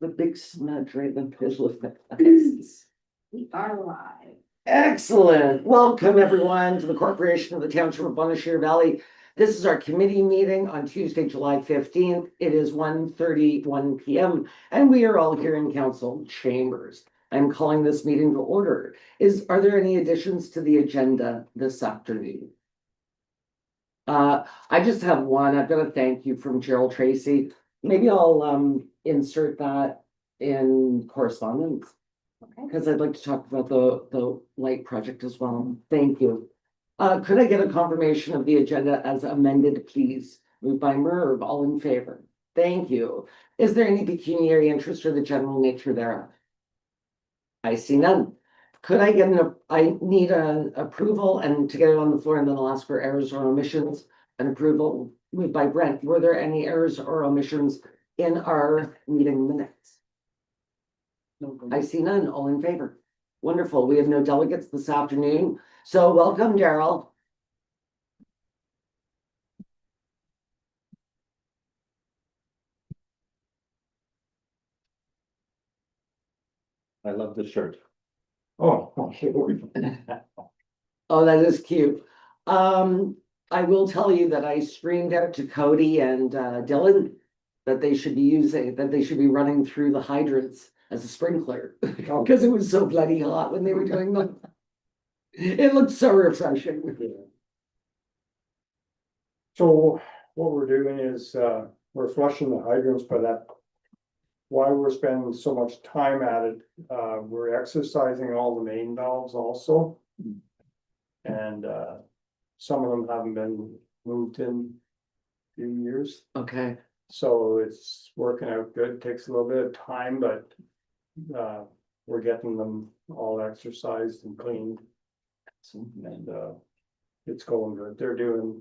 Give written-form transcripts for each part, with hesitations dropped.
The big smudge right in the middle of the face. We are live. Excellent. Welcome, everyone, to the Corporation of the Township of Bonashir Valley. This is our committee meeting on Tuesday, July 15th. It is 1:31 p.m. and we are all here in council chambers. I'm calling this meeting to order. Are there any additions to the agenda this afternoon? I just have one. I've got a thank you from Gerald Tracy. Maybe I'll insert that in correspondence. Okay. Because I'd like to talk about the light project as well. Thank you. Could I get a confirmation of the agenda as amended, please? Moved by Merv, all in favor. Thank you. Is there any pecuniary interest or the general nature thereof? I see none. Could I get I need an approval and to get it on the floor, and then I'll ask for errors or omissions and approval. Moved by Brent. Were there any errors or omissions in our meeting minutes? I see none. All in favor. Wonderful. We have no delegates this afternoon. So welcome, Daryl. I love the shirt. Oh, oh, that is cute. I will tell you that I screamed out to Cody and Dylan that they should be running through the hydrants as a sprinkler because it was so bloody hot when they were doing them. It looked so refreshing. So what we're doing is, we're flushing the hydrants, but why we're spending so much time at it, we're exercising all the main valves also. And, some of them haven't been moved in a few years, Okay, so it's working out good, takes a little bit of time, but, we're getting them all exercised and cleaned. And, it's going good. They're doing,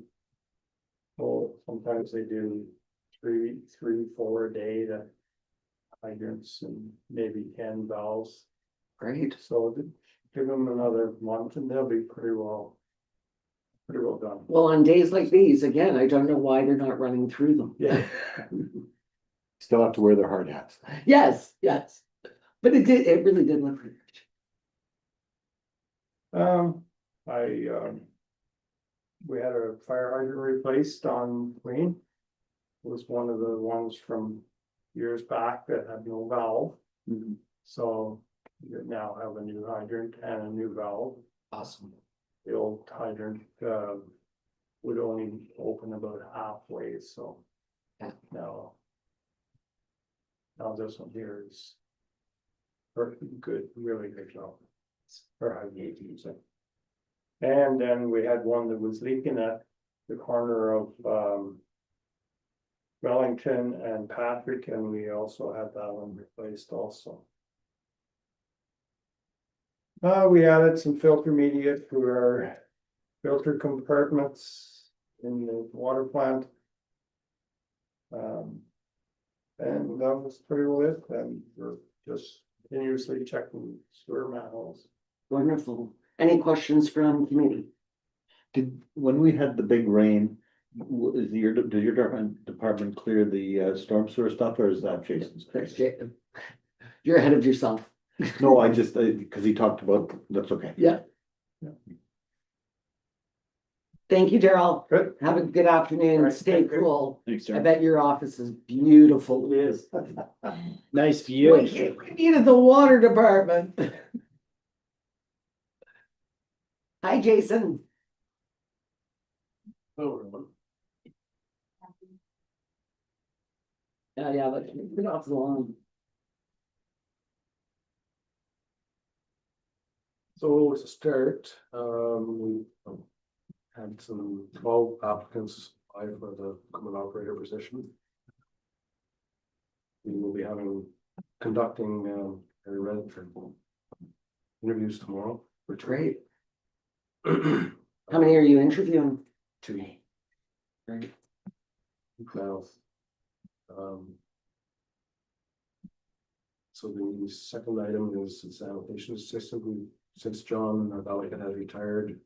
well, sometimes they do three, 4 a day to hydrants and maybe 10 valves. great. So give them another month and they'll be pretty well done. Well, on days like these, again, I don't know why they're not running through them. Yeah. Still have to wear their hard hats. Yes, yes. But it really did look pretty good. We had a fire hydrant replaced on Queen. It was one of the ones from years back that had no valve. Mhm. So you now have a new hydrant and a new valve. Awesome. The old hydrant, would only open about halfway, so. Yeah. Now this one here is perfect, good, really good job. For how you use it. And then we had one that was leaking at the corner of, Wellington and Patrick, and we also had that one replaced also. We added some filter media to our filter compartments in the water plant. And that was pretty well it, and we're just continuously checking sewer manholes. Wonderful. Any questions from committee? When we had the big rain, does your department clear the storm sewer stuff, or is that Jason's? Thanks, Jacob. You're ahead of yourself. No, I just, because he talked about, that's okay. Yeah. Yeah. Thank you, Daryl. Good. Have a good afternoon. Right, Stay thank you. cool. Thanks, I bet your office is beautiful. It is. Nice view. We needed the water department. Hi, Jason. Yeah, but get off the lawn. So to start, we had some 12 applicants apply for the common operator position. We will be conducting interviews tomorrow. Great. How many are you interviewing? 2. Great. Now, so the second item is the sanitation assistant. Since John Valley has retired,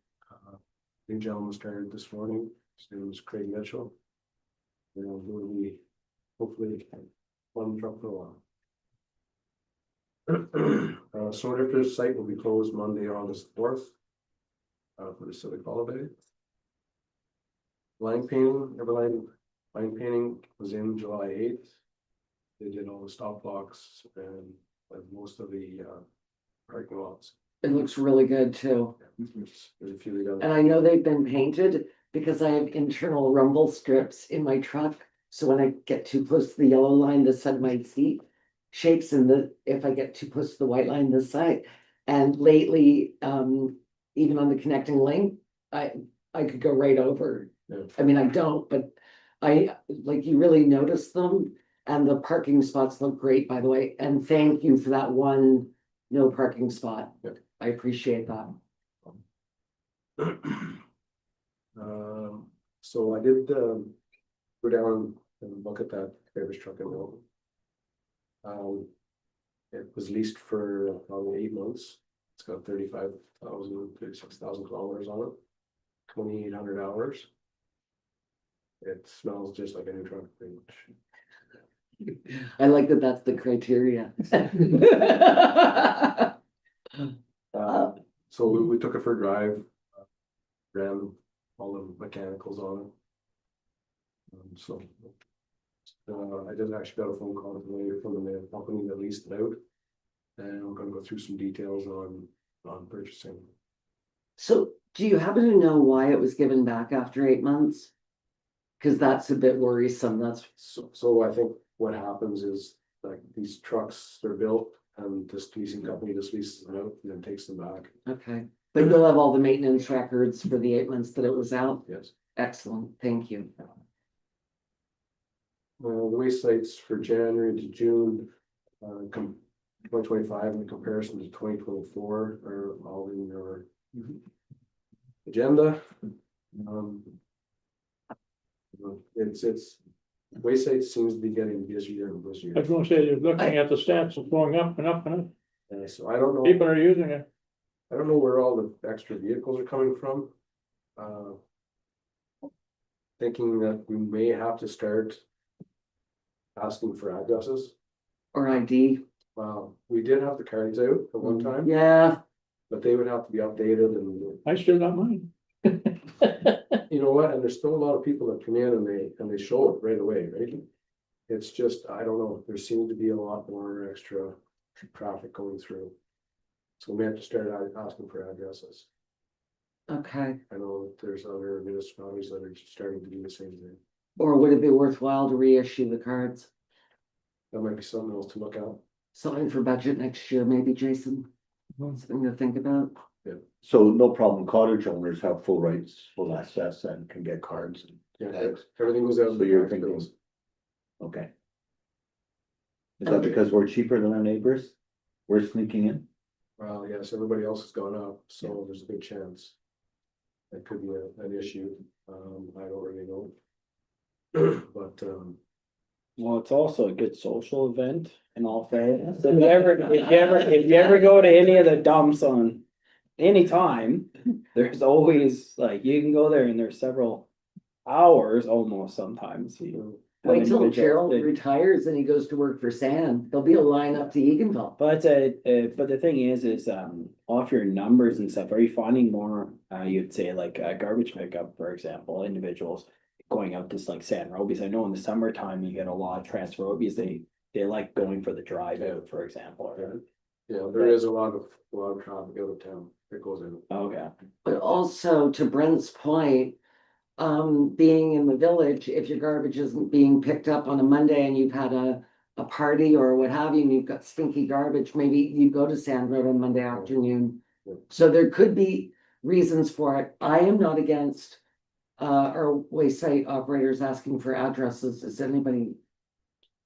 new gentleman started this morning. His name is Craig Mitchell. And he will be hopefully one truck for a while. Snow Drifters site will be closed Monday, August 4th. For the civic holiday. Line painting, line painting was in July 8th. They did all the stop blocks and like most of the parking lots. It looks really good too. There's a few they got. And I know they've been painted because I have internal rumble strips in my truck. So when I get too close to the yellow line, this side of my seat shakes if I get too close to the white line this side. And lately, even on the connecting link, I could go right over. Yeah. I mean, I don't, but you really notice them. And the parking spots look great, by the way. And thank you for that one no parking spot. Yep. I appreciate that. So I did go down and look at that garbage truck and all. It was leased for probably 8 months. It's got 36,000 kilometers on it, 2,800 hours. It smells just like a new truck, pretty much. I like that that's the criteria. So we took it for a drive, ran all the mechanicals on it. I just actually got a phone call from the company that leased it out. And we're gonna go through some details on purchasing. So do you happen to know why it was given back after 8 months? Cause that's a bit worrisome, that's, So I think what happens is like these trucks, they're built and this leasing company just leases them out and then takes them back. okay. But you'll have all the maintenance records for the 8 months that it was out? Yes. Excellent, thank you. The waste sites for January to June, 2025 in comparison to 2024 are all in your agenda. It's waste sites seems to be getting busier and busier. I was gonna say, you're looking at the stats, it's going up and up and up, So I don't know. people are using it. I don't know where all the extra vehicles are coming from. Thinking that we may have to start asking for addresses. Or ID, We did have the cards out at one time, yeah, but they would have to be updated and I still got mine. you know what, and there's still a lot of people that come in and they show it right away, right? It's just, I don't know, there seems to be a lot more extra traffic going through. So we have to start asking for addresses. okay. I know that there's other municipalities that are starting to do the same thing. Or would it be worthwhile to reissue the cards? That might be something else to look at. Something for budget next year, maybe, Jason? Something to think about? So no problem, cottage owners have full rights, full access and can get cards. Yeah, everything goes out. So you're thinking, okay. Is that because we're cheaper than our neighbors? We're sneaking in? Well, yes, everybody else has gone up, so there's a good chance. That could be an issue, I don't really know. But, Well, it's also a good social event in all fairness. If you ever go to any of the dumps on any time, there's always like, you can go there and there's several hours almost sometimes. You have Wait till individuals Gerald that- retires and he goes to work for Sand. There'll be a line up to Eganville. But the thing is off your numbers and stuff, are you finding more, you'd say like garbage pickup, for example, individuals going out to like San Robies? I know in the summertime you get a lot of transfer Robies, they like going for the drive out, for example. Or- yeah, there is a lot of traffic out of town that goes in. Okay. But also to Brent's point, being in the village, if your garbage isn't being picked up on a Monday and you've had a party or what have you, and you've got stinky garbage, maybe you go to Sand Road on Monday afternoon. Yeah. So there could be reasons for it. I am not against our waste site operators asking for addresses. Is anybody?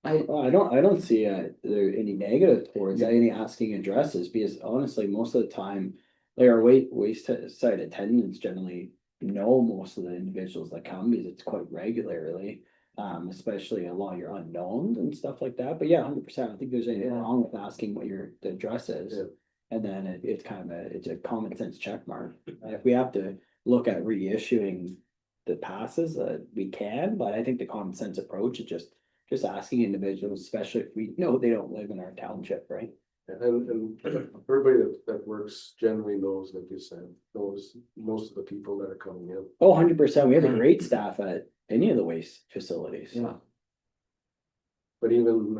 Well, I don't see there any negative towards any asking addresses, because honestly, most of the time, like our waste site attendants generally know most of the individuals that come, because it's quite regularly. Especially a lot of your unknowns and stuff like that, but yeah, 100%, I don't think there's anything Yeah. wrong with asking what the address is. Yeah. And then it's kind of it's a common sense check mark. If we have to look at reissuing the passes, we can, but I think the common sense approach is just asking individuals, especially if we know they don't live in our township, right? And everybody that works generally knows, like you said, knows most of the people that are coming in. Oh, 100%. We have a great staff at any of the waste facilities. Yeah. But even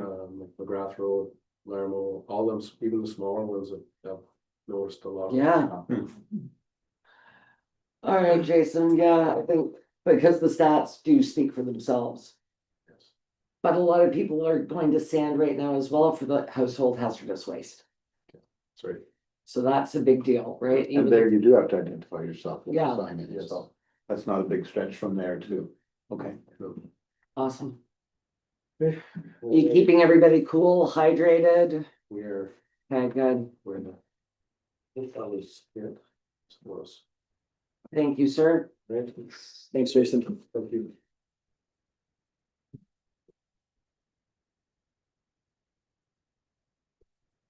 McGrath Road, Larmo, all them, even the smaller ones have noticed a lot. Yeah. All right, Jason, yeah, I think because the stats do speak for themselves. Yes. But a lot of people are going to sand right now as well for the household hazardous waste. Sorry. So that's a big deal, right? And Even there you do have to identify yourself. with the Yeah. sign in, Yes. so that's not a big stretch from there too. Okay. Awesome. Okay. Are you keeping everybody cool, hydrated? We are, Okay, good. we're in the. I think that was it. Was, Thank you, sir. right? Thanks, Jason. Thank you.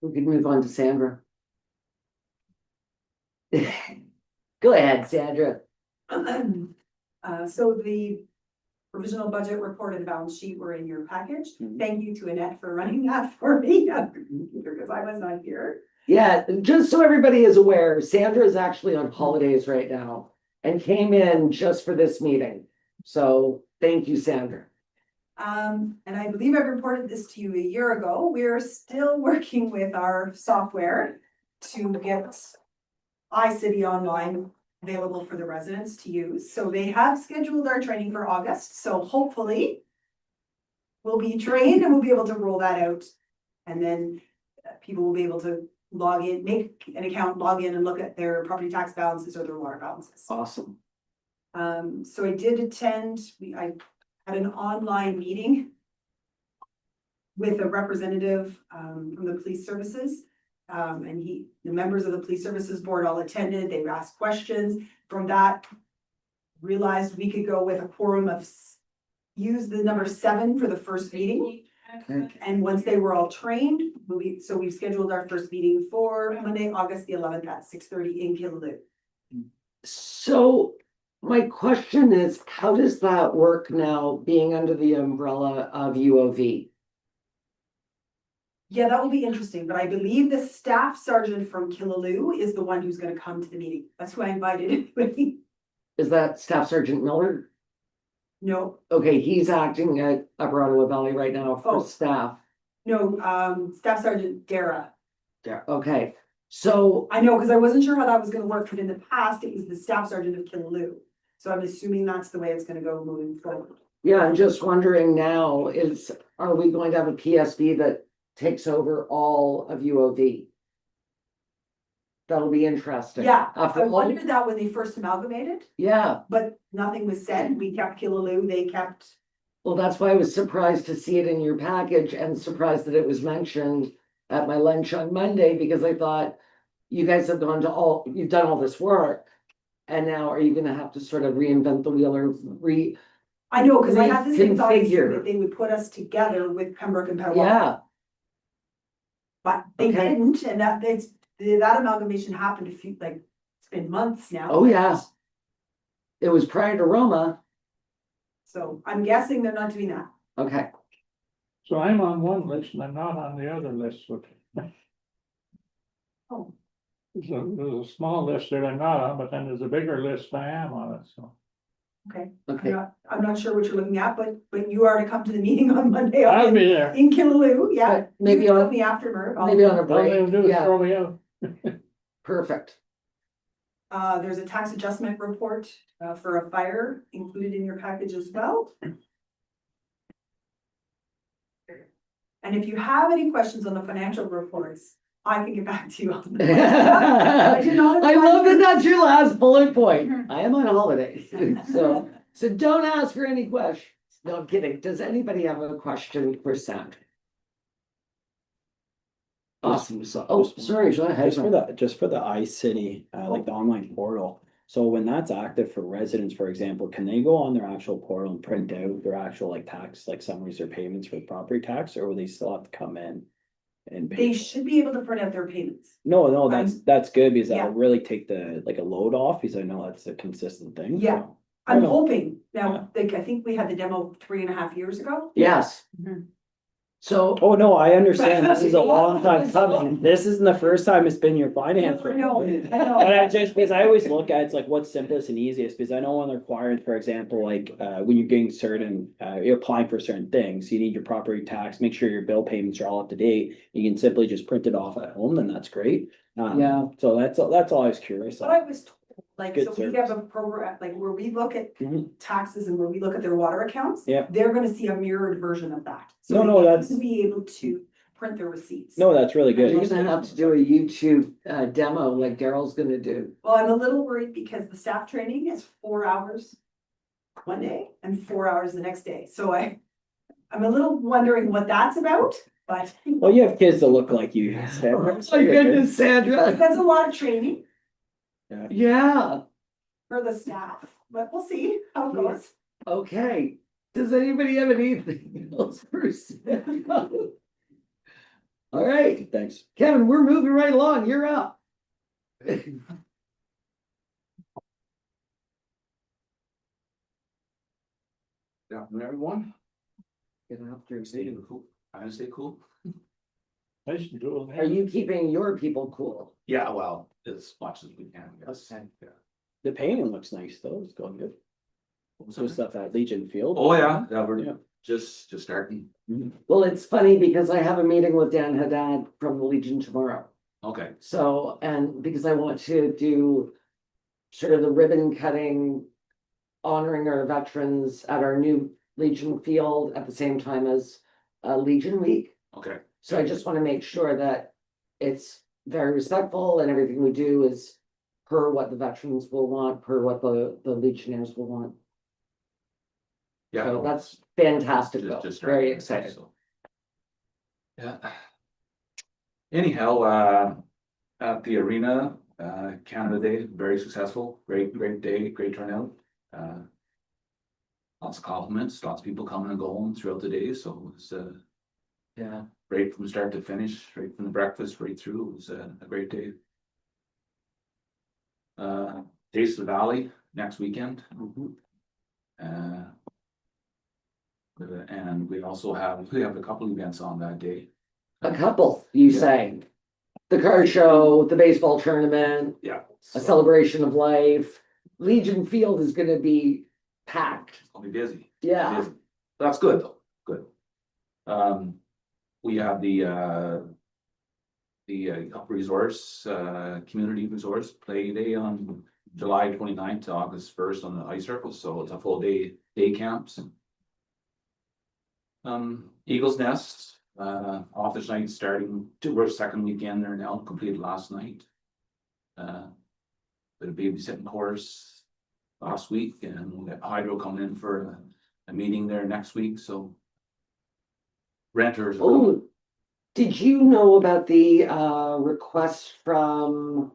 We can move on to Sandra. Go ahead, Sandra. So the provisional budget report and balance sheet were in your package. Mhm. Thank you to Annette for running that for me, because I was not here. Yeah, just so everybody is aware, Sandra is actually on holidays right now and came in just for this meeting. So thank you, Sandra. And I believe I reported this to you a year ago. We're still working with our software to get iCity Online available for the residents to use. So they have scheduled our training for August, so hopefully we'll be trained and we'll be able to roll that out. And then people will be able to log in, make an account, log in and look at their property tax balances or their water balances. Awesome. So I did attend, I had an online meeting with a representative from the police services. And the members of the police services board all attended, they asked questions. From that, realized we could go with a quorum of, use the number 7 for the first meeting. Okay. And once they were all trained, we've scheduled our first meeting for Monday, August the 11th at 6:30 in Killaloe. So my question is, how does that work now being under the umbrella of UOV? Yeah, that will be interesting, but I believe the staff sergeant from Killaloe is the one who's gonna come to the meeting. That's who I invited. Is that Staff Sergeant Miller? No, Okay, he's acting at Upper Ottawa Valley right now for Oh. staff. no, Staff Sergeant Dara. Yeah, okay, so, I know, because I wasn't sure how that was gonna work, but in the past, it was the staff sergeant of Killaloe. So I'm assuming that's the way it's gonna go moving forward. yeah, I'm just wondering now are we going to have a PSB that takes over all of UOV? That'll be interesting. Yeah, After I all, wondered that when they first amalgamated, yeah, but nothing was said. We kept Killaloe, they kept, well, that's why I was surprised to see it in your package and surprised that it was mentioned at my lunch on Monday, because I thought you guys have you've done all this work. And now are you gonna have to sort of reinvent the wheel or I know, because I had the same thought as you, Reconfigure. that they would put us together with Pembroke and Petawawa. yeah, But they Okay. didn't, and that amalgamation happened it's been months now. oh, yeah. It was prior to Roma, So I'm guessing they're not doing that. okay, So I'm on one list and I'm not on the other list, so. Oh. There's a small list that I'm not on, but then there's a bigger list I am on it, so. Okay, okay. I'm not sure what you're looking at, but you are to come to the meeting on Monday. I'll be there. In Killaloe, yeah. But maybe You can on- tell me after, Merv. Maybe on a All they break, do is yeah, throw me out. perfect. There's a tax adjustment report for a fire included in your package as well. And if you have any questions on the financial reports, I can get back to you on that. I did not have love that time. that's your last bullet point. I am on holidays, so don't ask her any questions. No, I'm kidding. Does anybody have a question for Sandra? Awesome, so, oh, sorry, go ahead. Just for the iCity, like the online portal. So when that's active for residents, for example, can they go on their actual portal and print out their actual like tax, like summaries or payments for property tax, or will they still have to come in? And They pay? should be able to print out their payments. No, that's good because Yeah. that'll really take the, like a load off, because I know that's a consistent thing. Yeah. so. I'm know. hoping. Now, I think we had the demo 3.5 years ago. Yes, So, Oh, no, I understand. This is a long time coming. This isn't the first time it's been your finance. I know, I But know. I just, because I always look at it's like what's simplest and easiest, because I know on the requirements, for example, like, when you're getting certain, you're applying for certain things, you need your property tax, make sure your bill payments are all up to date. You can simply just print it off at home, then that's great. Yeah. So that's all I was curious. But I was told, like, Good so we have a program, like, where we look at Mhm. taxes and where we look at their water accounts. Yeah. They're gonna see a mirrored version of that. So No, they no, need that's- to be able to print their receipts. No, that's really you're good. gonna have to do a YouTube demo like Daryl's gonna do. Well, I'm a little worried because the staff training is 4 hours one day and 4 hours the next day. So I'm a little wondering what that's about, but Well, you have kids that look like you. Oh my goodness, Sandra. that's a lot of training Yeah, for the staff, but we'll see how it goes. okay. Does anybody have anything else for Sandra? All right, Thanks. Kevin, we're moving right along. You're up. Good afternoon, everyone. Get after it. Stay cool. Trying to stay cool. Nice and cool. Are you keeping your people cool? Yeah, well, as much as we can, yes. Okay. Yeah. The painting looks nice though. It's going good. What was Just that? stuff at Legion Field. Oh, yeah, yeah, Yeah. we're just starting. Well, it's funny because I have a meeting with Dan Haddad from the Legion tomorrow. Okay, So, and because I want to do sort of the ribbon cutting, honoring our veterans at our new Legion field at the same time as Legion Week. okay, So I just want to make sure that it's very respectful and everything we do is per what the veterans will want, per what the Legionnaires will want. yeah. So no, that's fantastic, though. just Very starting, excited. so. Yeah. Anyhow, at the arena, Canada Day, very successful, great day, great turnout. Lots of compliments, lots of people coming and going throughout the day, so it was, Yeah. great from start to finish, right from the breakfast, right through, it was a great day. Taste of the Valley next weekend. Mhm. And we also have a couple events on that day. A couple, you Yeah. say. The car show, the baseball tournament, Yeah. a celebration of life. Legion Field is gonna be packed. It's gonna be busy. Yeah. Busy. That's good though, good. We have the resource, community resource play day on July 29th to August 1st on the ice circle, so it's a full day camps. Eagles Nest, office night starting to our second weekend there now, completed last night. Bit of babysitting course last week, and we got Hydro coming in for a meeting there next week, so. Renters. Oh, did you know about the request from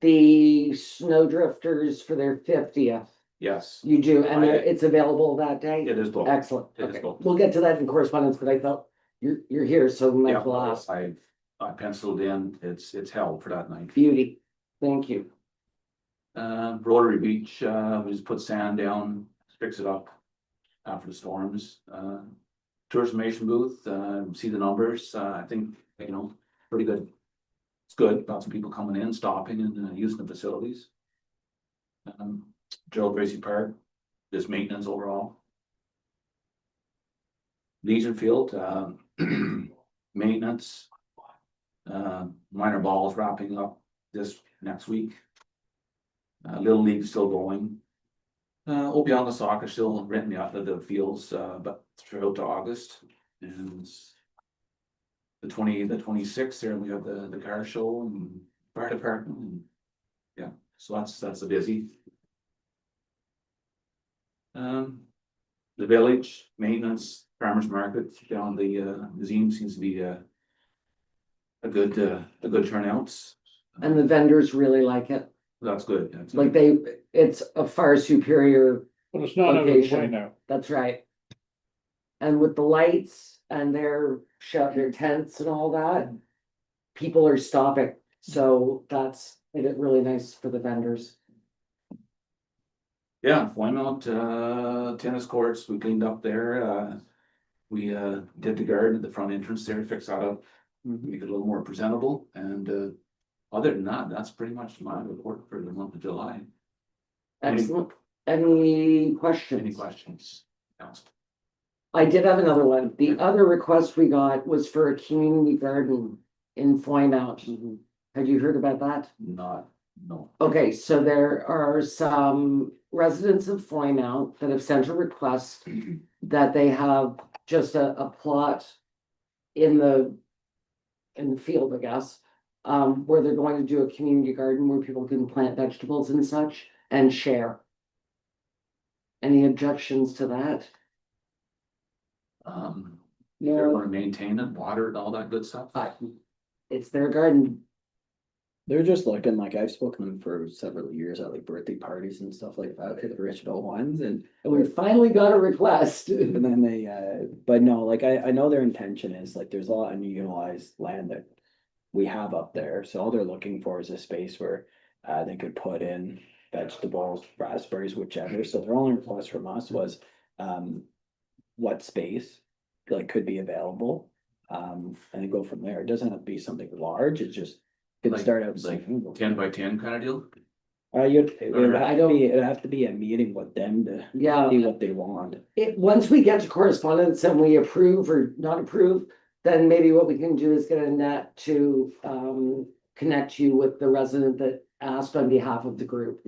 the Snowdrifters for their 50th? Yes, You do, and I- it's available that day? it is booked. Excellent, It is okay, booked. we'll get to that in correspondence, but I felt you're here, so we might Yeah, as well ask. I penciled in, it's held for that night. Beauty, thank you. Rotary Beach, we just put sand down, fix it up after the storms. Tourism information booth, see the numbers, I think, pretty good. It's good, lots of people coming in, stopping and using the facilities. Gerald Tracy Park, just maintenance overall. Legion Field, maintenance. Minor balls wrapping up this next week. Little League still going. Obianga Soccer still renting out the fields, but throughout to August. And the 26th there, we have the car show and fire department. And yeah, so that's a busy. The village, maintenance, farmers market down the museum seems to be a good turnouts. And the vendors really like it, That's good. That's like good. it's a far superior, But it's not out of the way Location. now. that's right. And with the lights and their their tents and all that, people are stopping, so that's made it really nice for the vendors. Yeah, Flymount, tennis courts, we cleaned up there, We did the garden at the front entrance there, fix that up, make it a little more presentable, and other than that, that's pretty much my report for the month of July. Excellent. Any questions? Any questions? Council? I did have another one. The other request we got was for a community garden in Flymount. Have you heard about that? Not, no. Okay, so there are some residents of Flymount that have sent a request that they have just a plot in the field, I guess, where they're going to do a community garden where people can plant vegetables and such and share. Any objections to that? They're gonna maintain it, water it, all that good stuff. It's their garden. They're just looking, like, I've spoken to them for several years at like birthday parties and stuff like that, the original ones, and And we finally got a request. and then they, but no, like, I know their intention is, like, there's a lot of unutilized land that we have up there, so all they're looking for is a space where, they could put in vegetables, raspberries, whichever, so their only request from us was, what space, like, could be available, and then go from there. It doesn't have to be something large, it just can Like- start out like small. 10 by 10 kind of deal? It'd have to be a meeting with them to Yeah. see what they want. Once we get to correspondence and we approve or not approve, then maybe what we can do is get a net to connect you with the resident that asked on behalf of the group.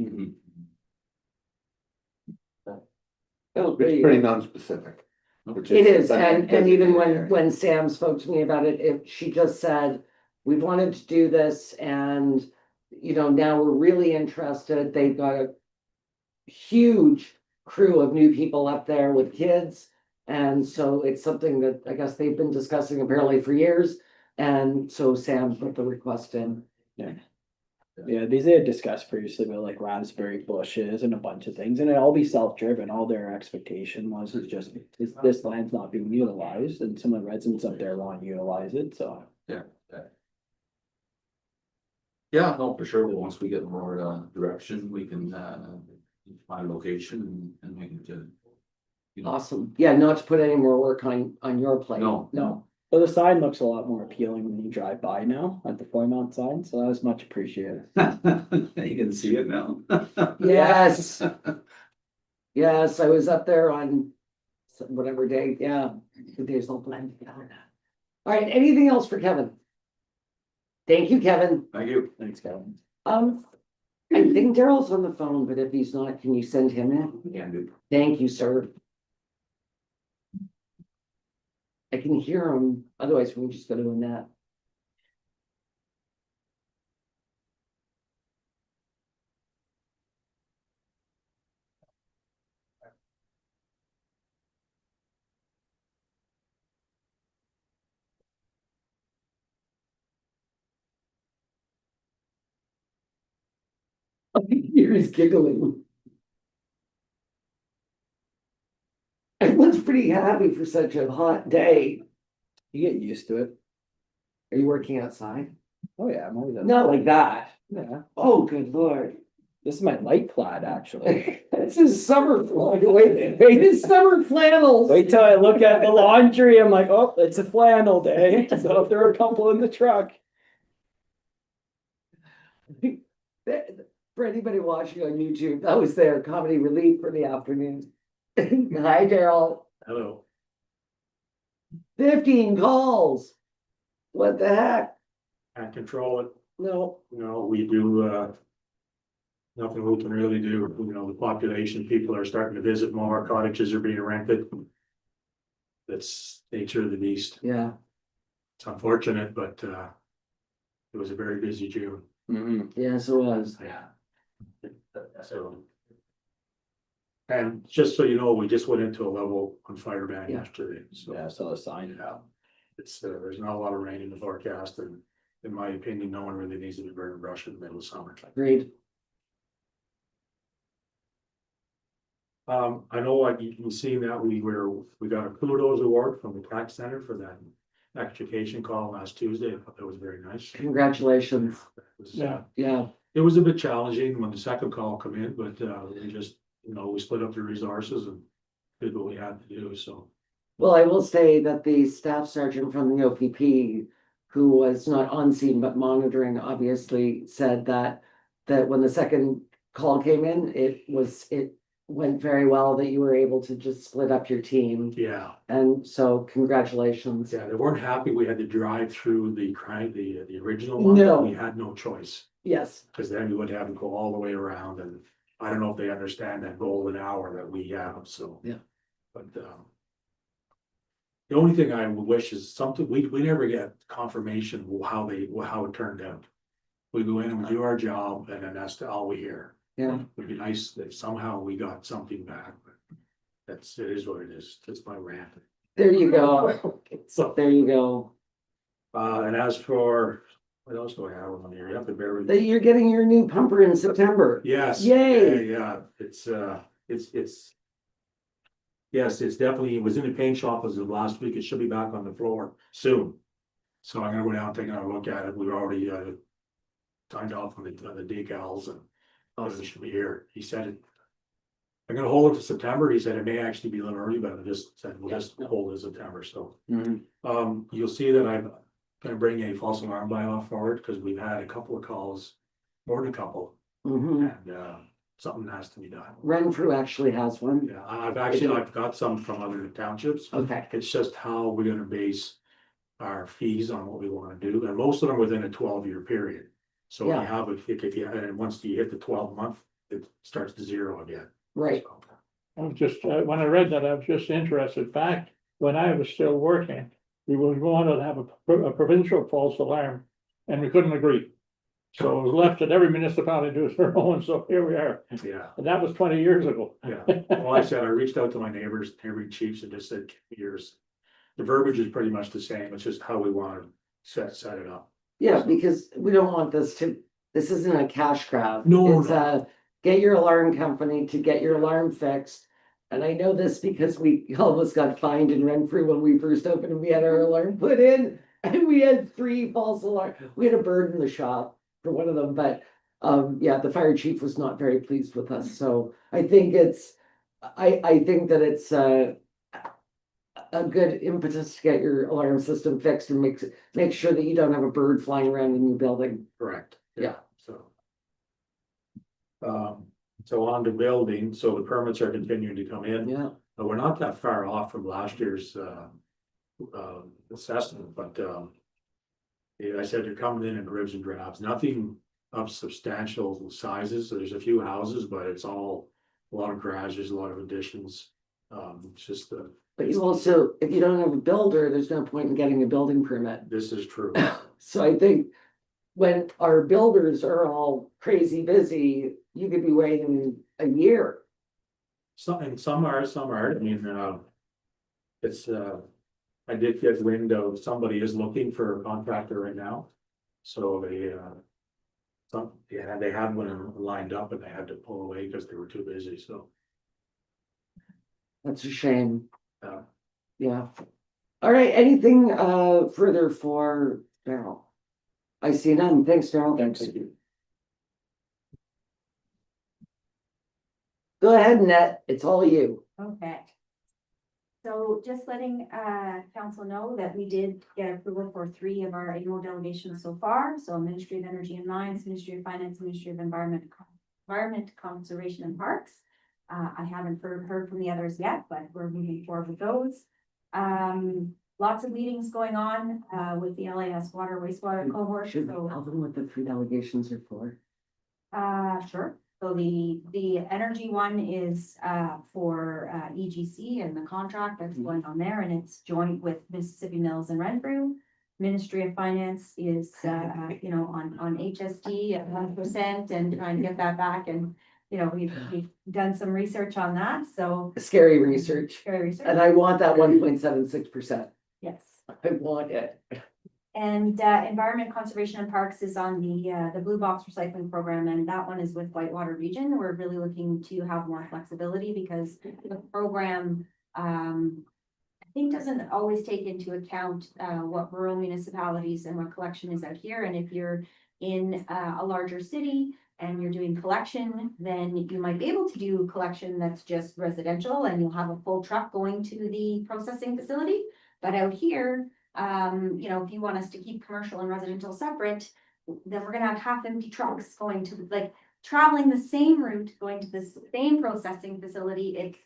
Oh, there It's you pretty go. non-specific. which It is, an and even area. when Sam spoke to me about it, she just said, we've wanted to do this and, you know, now we're really interested. They've got a huge crew of new people up there with kids. And so it's something that I guess they've been discussing apparently for years. And so Sam put the request in. Yeah, these they had discussed previously about like raspberry bushes and a bunch of things, and it all be self-driven. All their expectation was is just this land's not being utilized, and some of the residents up there want to utilize it, so. Yeah, no, for sure. Once we get more direction, we can find a location and make it. You know, Awesome. Yeah, not to put any more work on your plate. No. No. But the sign looks a lot more appealing when you drive by now at the Flymount sign, so that was much appreciated. you can see it now. Yes. Yes, I was up there on whatever day, yeah, the days all blend together. All right, anything else for Kevin? Thank you, Kevin. Thank you. Thanks, Kevin. I think Daryl's on the phone, but if he's not, can you send him in? Can do. Thank you, sir. I can hear him, otherwise we can just go to a nap. I can hear he's giggling. Everyone's pretty happy for such a hot day. You get used to it. Are you working outside? Oh yeah, I'm always. Not like that. Yeah, Oh, good lord. this is my light plaid, actually. This is summer, wait, it's summer flannels. Wait till I look at the laundry, I'm like, oh, it's a flannel day, so if there are a couple in the truck. For anybody watching on YouTube, that was their comedy relief for the afternoon. Hi, Daryl. Hello. 15 calls. What the heck? Can't control it. No, We do, nothing we can really do. The population, people are starting to visit more, cottages are being rented. That's nature of the beast. yeah, It's unfortunate, but, it was a very busy June. yes, it was. Yeah. So. And just so you know, we just went into a level on fire ban Yeah. yesterday, so. Yeah, I saw the sign. Yeah, it's, there's not a lot of rain in the forecast, and in my opinion, no one really needs to be burning brush in the middle of summer. Agreed. I know like you can see that we got a kudos award from the tax center for that education call last Tuesday. I thought that was very nice. Congratulations. It was, Yeah. Yeah, It was a bit challenging when the second call come in, but we just, we split up the resources and did what we had to do, so. Well, I will say that the staff sergeant from the OPP, who was not on scene but monitoring, obviously said that when the second call came in, it went very well, that you were able to just split up your team. Yeah, And so congratulations. yeah, they weren't happy we had to drive through the original one. No. We had no choice, Yes, because then we would have to go all the way around, and I don't know if they understand that golden hour that we have, so. Yeah. But, the only thing I would wish is something, we never get confirmation of how it turned out. We go in and we do our job, and then that's all we hear. yeah. It'd be nice if somehow we got something back, but it is what it is, it's my rant. There you go. So, There you go. and as for, what else do I have on here? You have to bear with me. That you're getting your new pumper in September. Yes. Yay. Yeah, it's. Yes, it's definitely, it was in the paint shop as of last week, it should be back on the floor soon. So I'm gonna go down, and take another look at it, we've already, signed off on the decals and. It should be here, he said it. I'm gonna hold it to September, he said it may actually be a little early, but I just said, we'll just hold it September, so. You'll see that I'm gonna bring a false alarm by off forward, because we've had a couple of calls, more than a couple, Mhm. and, something has to be done. Renfrew actually has one. Yeah, I've got some from other townships. Okay, It's just how we're gonna base our fees on what we wanna do, and most of them within a 12-year period. So we Yeah. have, if you, and once you hit the 12-month, it starts to zero again. right. So, I was just, when I read that, I was just interested. Back when I was still working, we were going to have a provincial false alarm, and we couldn't agree. So it was left that every municipality do their own, so here we are. Yeah, And that was 20 years ago. yeah. Well, I said, I reached out to my neighbors, neighboring chiefs, and just said, yours. The verbiage is pretty much the same, it's just how we wanna set it up. Yeah, because we don't want this isn't a cash grab. No, It's no. get your alarm company to get your alarm fixed. And I know this because we almost got fined in Renfrew when we first opened and we had our alarm put in. And we had 3 false alarm, we had a bird in the shop for one of them, but yeah, the fire chief was not very pleased with us, so I think I think that it's a good impetus to get your alarm system fixed and make sure that you don't have a bird flying around in your building. Correct. Yeah. So. So on to building, so the permits are continuing to come in. Yeah, But we're not that far off from last year's assessment, but yeah, I said they're coming in dribs and drabs, nothing of substantial sizes. So there's a few houses, but it's all a lot of garages, a lot of additions. It's just but you also, if you don't have a builder, there's no point in getting a building permit. this is true. So I think when our builders are all crazy busy, you could be waiting a year. Some are, I mean, it's, I did get wind of somebody is looking for a contractor right now. So they had one lined up and they had to pull away because they were too busy, so. That's a shame. Yeah. Yeah. All right, anything further for Daryl? I see none. Thanks, Daryl. Thanks. Go ahead, Net. It's all you. Okay. So just letting council know that we did get approval for 3 of our annual delegations so far. So Ministry of Energy and Mines, Ministry of Finance, Ministry of Environment, Conservation and Parks. I haven't heard from the others yet, but we're moving forward with those. Lots of meetings going on with the LAS water wastewater cohort. Should we So tell them what the 3 delegations are for? sure. So the energy one is for EGC and the contract that's going on there, and it's joint with Mississippi Mills and Renfrew. Ministry of Finance is on HSD at 1% and trying to get that back, and we've done some research on that, so. Scary research. Very research, And I want that 1.76%. yes. I want it. And Environment Conservation and Parks is on the Blue Box Recycling Program, and that one is with Whitewater Region. We're really looking to have more flexibility because the program I think doesn't always take into account what rural municipalities and what collection is out here. And if you're in a larger city and you're doing collection, then you might be able to do collection that's just residential and you'll have a full truck going to the processing facility. But out here, you know, if you want us to keep commercial and residential separate, then we're gonna have half empty trucks going to, like, traveling the same route, going to the same processing facility. It's,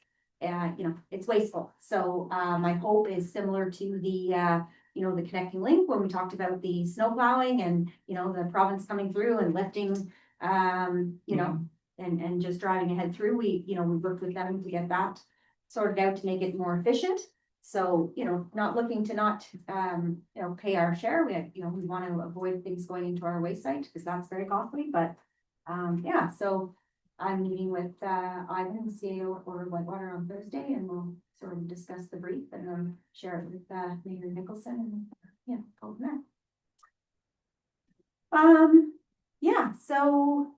you know, it's wasteful. So, my hope is similar to the, you know, the connecting link, when we talked about the snow plowing and, you know, the province coming through and lifting, you know, and just driving ahead through. We, you know, we worked with them to get that sorted out to make it more efficient. So, you know, not looking to not, you know, pay our share. We, you know, we want to avoid things going into our waste site because that's very costly, but, yeah, so I'm meeting with, Ivan, the CAO for Whitewater on Thursday, and we'll sort of discuss the brief and then share it with, Mayor Nicholson, and, yeah, go from there. Yeah, so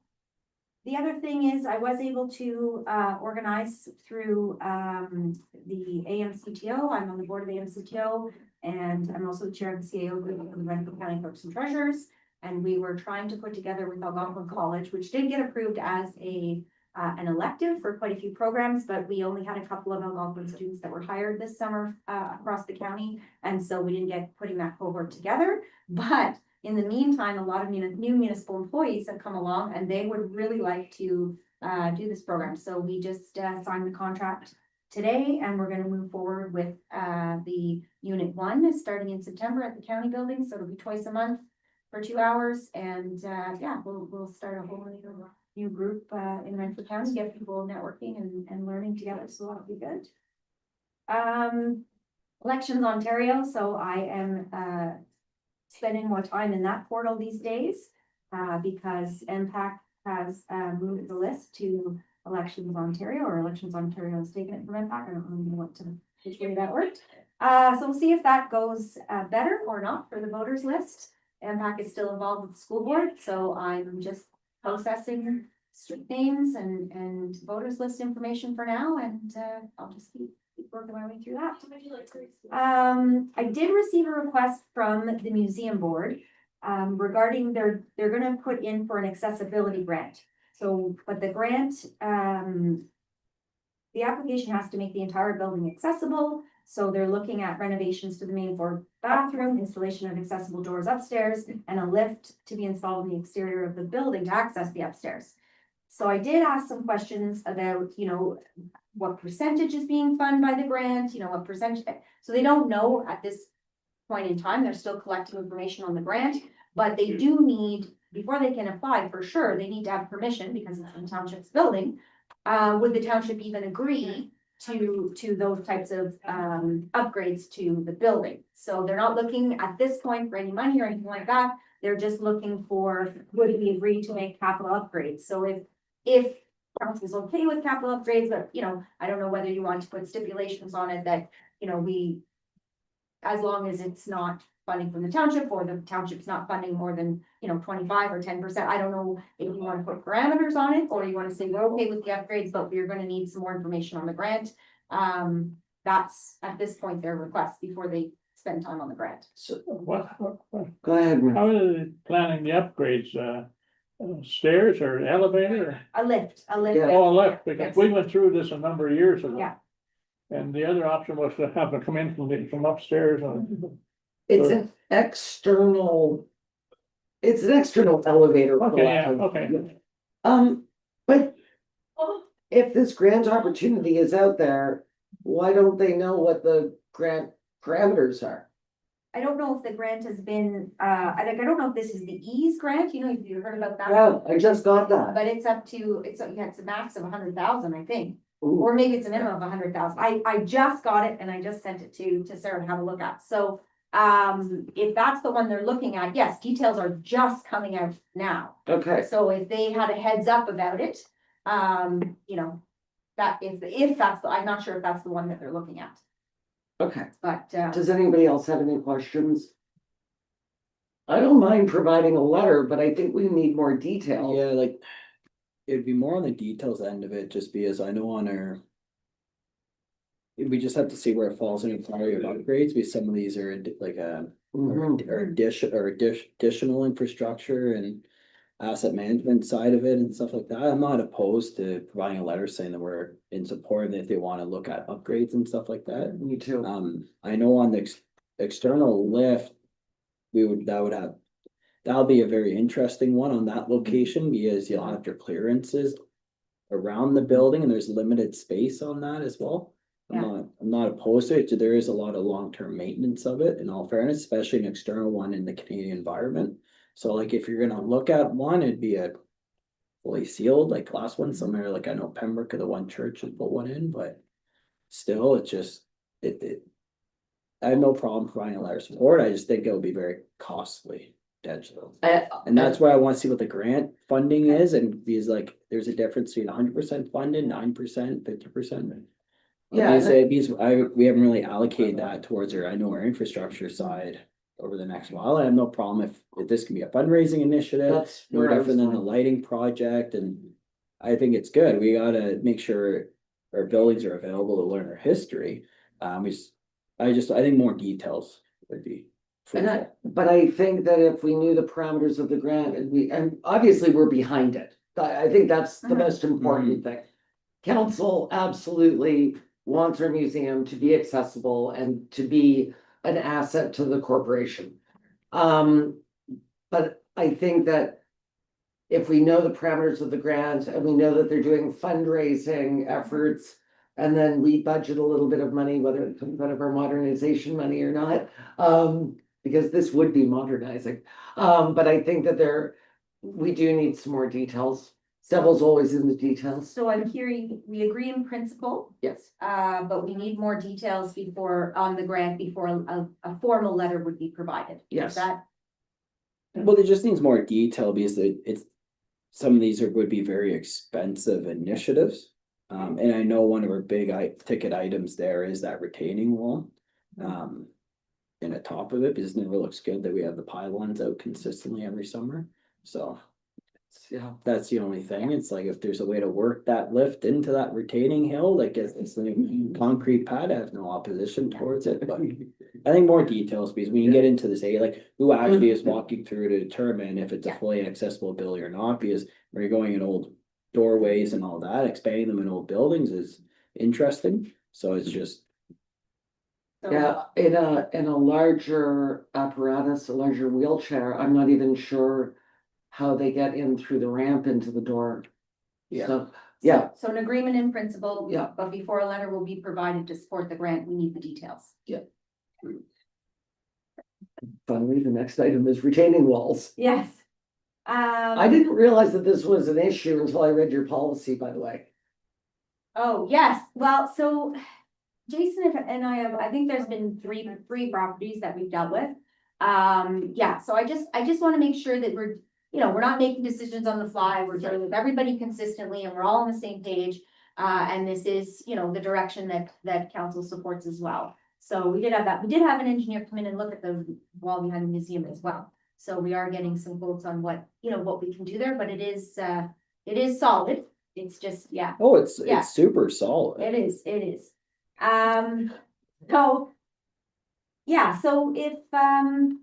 the other thing is I was able to, organize through, the AMCTO. I'm on the board of the AMCTO, and I'm also the chair of the CAO group of the Renfrew County Clerks and Treasurers. And we were trying to put together with Algonquin College, which did get approved as an elective for quite a few programs, but we only had a couple of Algonquin students that were hired this summer, across the county. And so we didn't get putting that cohort together, but in the meantime, a lot of new municipal employees have come along and they would really like to do this program. So we just signed the contract today, and we're gonna move forward with the Unit 1 starting in September at the county building. So it'll be twice a month for 2 hours, and yeah, we'll start a whole new group in Renfrew County, get people networking and learning together. So that'll be good. Elections Ontario. So I am spending more time in that portal these days, because MPAC has moved the list to Elections Ontario, or Elections Ontario has taken it from MPAC. I don't really know which way that worked. So we'll see if that goes better or not for the voters list. MPAC is still involved with the school board, so I'm just processing street names and voters list information for now, and I'll just keep working my way through that. I did receive a request from the museum board regarding they're gonna put in for an accessibility grant. So, but the grant, the application has to make the entire building accessible. So they're looking at renovations to the main floor bathroom, installation of accessible doors upstairs, and a lift to be installed in the exterior of the building to access the upstairs. So I did ask some questions about, you know, what percentage is being funded by the grant, you know, what percentage, so they don't know at this point in time. They're still collecting information on the grant, but they do need, before they can apply, for sure, they need to have permission because it's the township's building. Would the township even agree to those types of upgrades to the building? So they're not looking at this point for any money or anything like that. They're just looking for, would we agree to make capital upgrades? So if council is okay with capital upgrades, but you know, I don't know whether you want to put stipulations on it that, you know, we, as long as it's not funding from the township, or the township's not funding more than, you know, 25 or 10%. I don't know if you want to put parameters on it, or you want to say we're okay with the upgrades, but we're going to need some more information on the grant. That's at this point their request before they spend time on the grant. So, What, go ahead, Mary. how are they planning the upgrades? Stairs or elevator? A lift. Yeah. Oh, lift, because we went through this a number of years ago. Yeah. And the other option was to have them come in from upstairs and. It's an external elevator. for Okay, lack yeah, of- okay. But if this grant opportunity is out there, why don't they know what the grant parameters are? I don't know if the grant has been, I don't know if this is the ease grant, you know, if you heard about that. Yeah, I just got that. But it's up to, it's a max of 100,000, I think, Ooh, or maybe it's a minimum of 100,000. I just got it and I just sent it to Sarah to have a look at. So, if that's the one they're looking at, yes, details are just coming out now. okay, So if they had a heads up about it, you know, that if that's I'm not sure if that's the one that they're looking at, okay. but, Does anybody else have any questions? I don't mind providing a letter, but I think we need more detail. Yeah, like, it'd be more on the details end of it, just because I know on our. We just have to see where it falls in the priority of upgrades, because some of these are like Mhm. or additional infrastructure, and asset management side of it and stuff like that, I'm not opposed to providing a letter saying that we're in support and if they wanna look at upgrades and stuff like that. Me too. I know on the external lift, that'll be a very interesting one on that location because you'll have your clearances around the building and there's limited space on that as well. I'm not opposed to it. There is a lot of long-term maintenance of it in all fairness, especially an external one in the Canadian environment. So like if you're gonna look at one, it'd be a fully sealed, like glass one somewhere, like I know Pembroke or the one church has put one in, but still, it just, I have no problem providing a letter of support. I just think it would be very costly. And that's why I want to see what the grant funding is and because like there's a difference between 100% funded, 9%, 50%. Yeah, Because we haven't really allocated that towards I know our infrastructure side over the next while. I have no problem if this can be a fundraising initiative. That's No where I was different than the going. lighting project and I think it's good. We gotta make sure our buildings are available to learn our history. I think more details would be. But I think that if we knew the parameters of the grant and obviously we're behind it. I think that's the most important thing. Council absolutely wants our museum to be accessible and to be an asset to the corporation. But I think that if we know the parameters of the grant and we know that they're doing fundraising efforts, and then we budget a little bit of money, whether it comes out of our modernization money or not, because this would be modernizing. But I think that we do need some more details. Devil's always in the details. So I'm hearing, we agree in principle, Yes. but we need more details on the grant before a formal letter would be provided. Yes. Is that? Well, it just needs more detail because some of these would be very expensive initiatives. And I know one of our big ticket items there is that retaining wall. In the top of it, because it never looks good that we have the pylons out consistently every summer. So Yeah. that's the only thing. It's like if there's a way to work that lift into that retaining hill, like it's like concrete pad, I have no opposition towards it, but I think more details because when you get into this, like who actually is walking through to determine if it's a fully accessible building or not, because when you're going in old doorways and all that, expanding them in old buildings is interesting. So it's just. Yeah, in a larger apparatus, a larger wheelchair, I'm not even sure how they get in through the ramp into the door. Yeah. So, yeah, So an agreement in principle. Yeah. But before a letter will be provided to support the grant, we need the details. finally, the next item is retaining walls. Yes. I didn't realize that this was an issue until I read your policy, by the way. Oh, yes, well, so Jason and I think there's been three properties that we've dealt with. Yeah, so I just wanna make sure that we're not making decisions on the fly, we're dealing with everybody consistently and we're all on the same page. And this is, the direction that council supports as well. So we did have that, we did have an engineer come in and look at the wall behind the museum as well. So we are getting some quotes on what we can do there, but it is solid. It's just, yeah. Oh, it's Yeah. super solid. It is. So. Yeah, so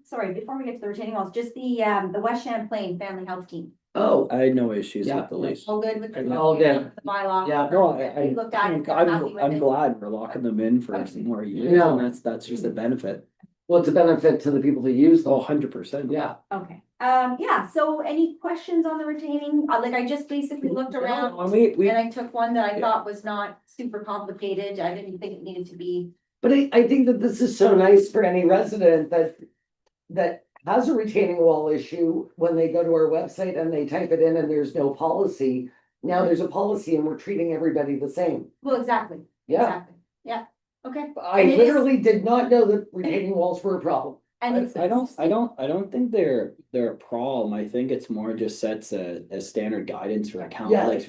sorry, before we get to the retaining walls, just the West Champlain Family Health Team. Oh, I had no issues Yeah. with the lease. All good with the. All good. The bylaw. Yeah, No, We looked at it, they're happy with I'm it. glad we're locking them in for some more years, Yeah. and that's just a benefit. what's the benefit to the people who use Oh, them? 100%. Yeah. Okay, yeah, so any questions on the retaining? Like I just basically looked around. When we, And I took one that I Yeah. thought was not super complicated. I didn't think it needed to be. But I think that this is so nice for any resident that has a retaining wall issue when they go to our website and they type it in and there's no policy. Now there's a policy and we're treating everybody the same. Well, exactly. Yeah, Exactly. Yeah, okay. I And it is- literally did not know that retaining walls were a problem. And it's. I don't think they're a problem. I think it's more just sets a standard guidance for account, Yeah. like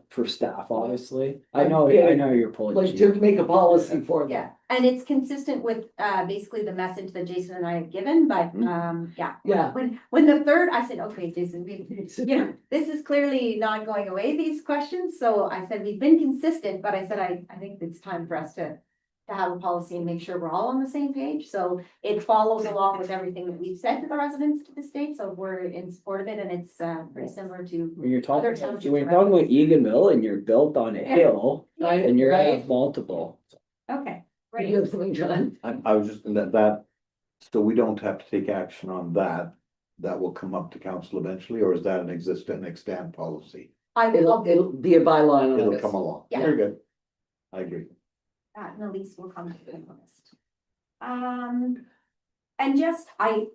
for staff, obviously. I know you're pulling. Like to make a policy for them. Yeah, and it's consistent with basically the message that Jason and I have given, but yeah. Yeah. When the third, I said, okay, Jason, this is clearly not going away, these questions, so I said, we've been consistent, but I said, I think it's time for us to to have a policy and make sure we're all on the same page. So it follows along with everything that we've said to the residents to this date, so we're in support of it, and it's pretty similar to. When you're Other talking, townships when you're around. talking about Eganville and you're built on a hill, Right, and you're gonna right. have multiple. Okay, You great. have something, John? I was just, that, so we don't have to take action on that. That will come up to council eventually, or is that an extant policy? It'll be a byline on It'll this. come along. Yeah. Very good. I agree. That and the lease will come to the list. And just, I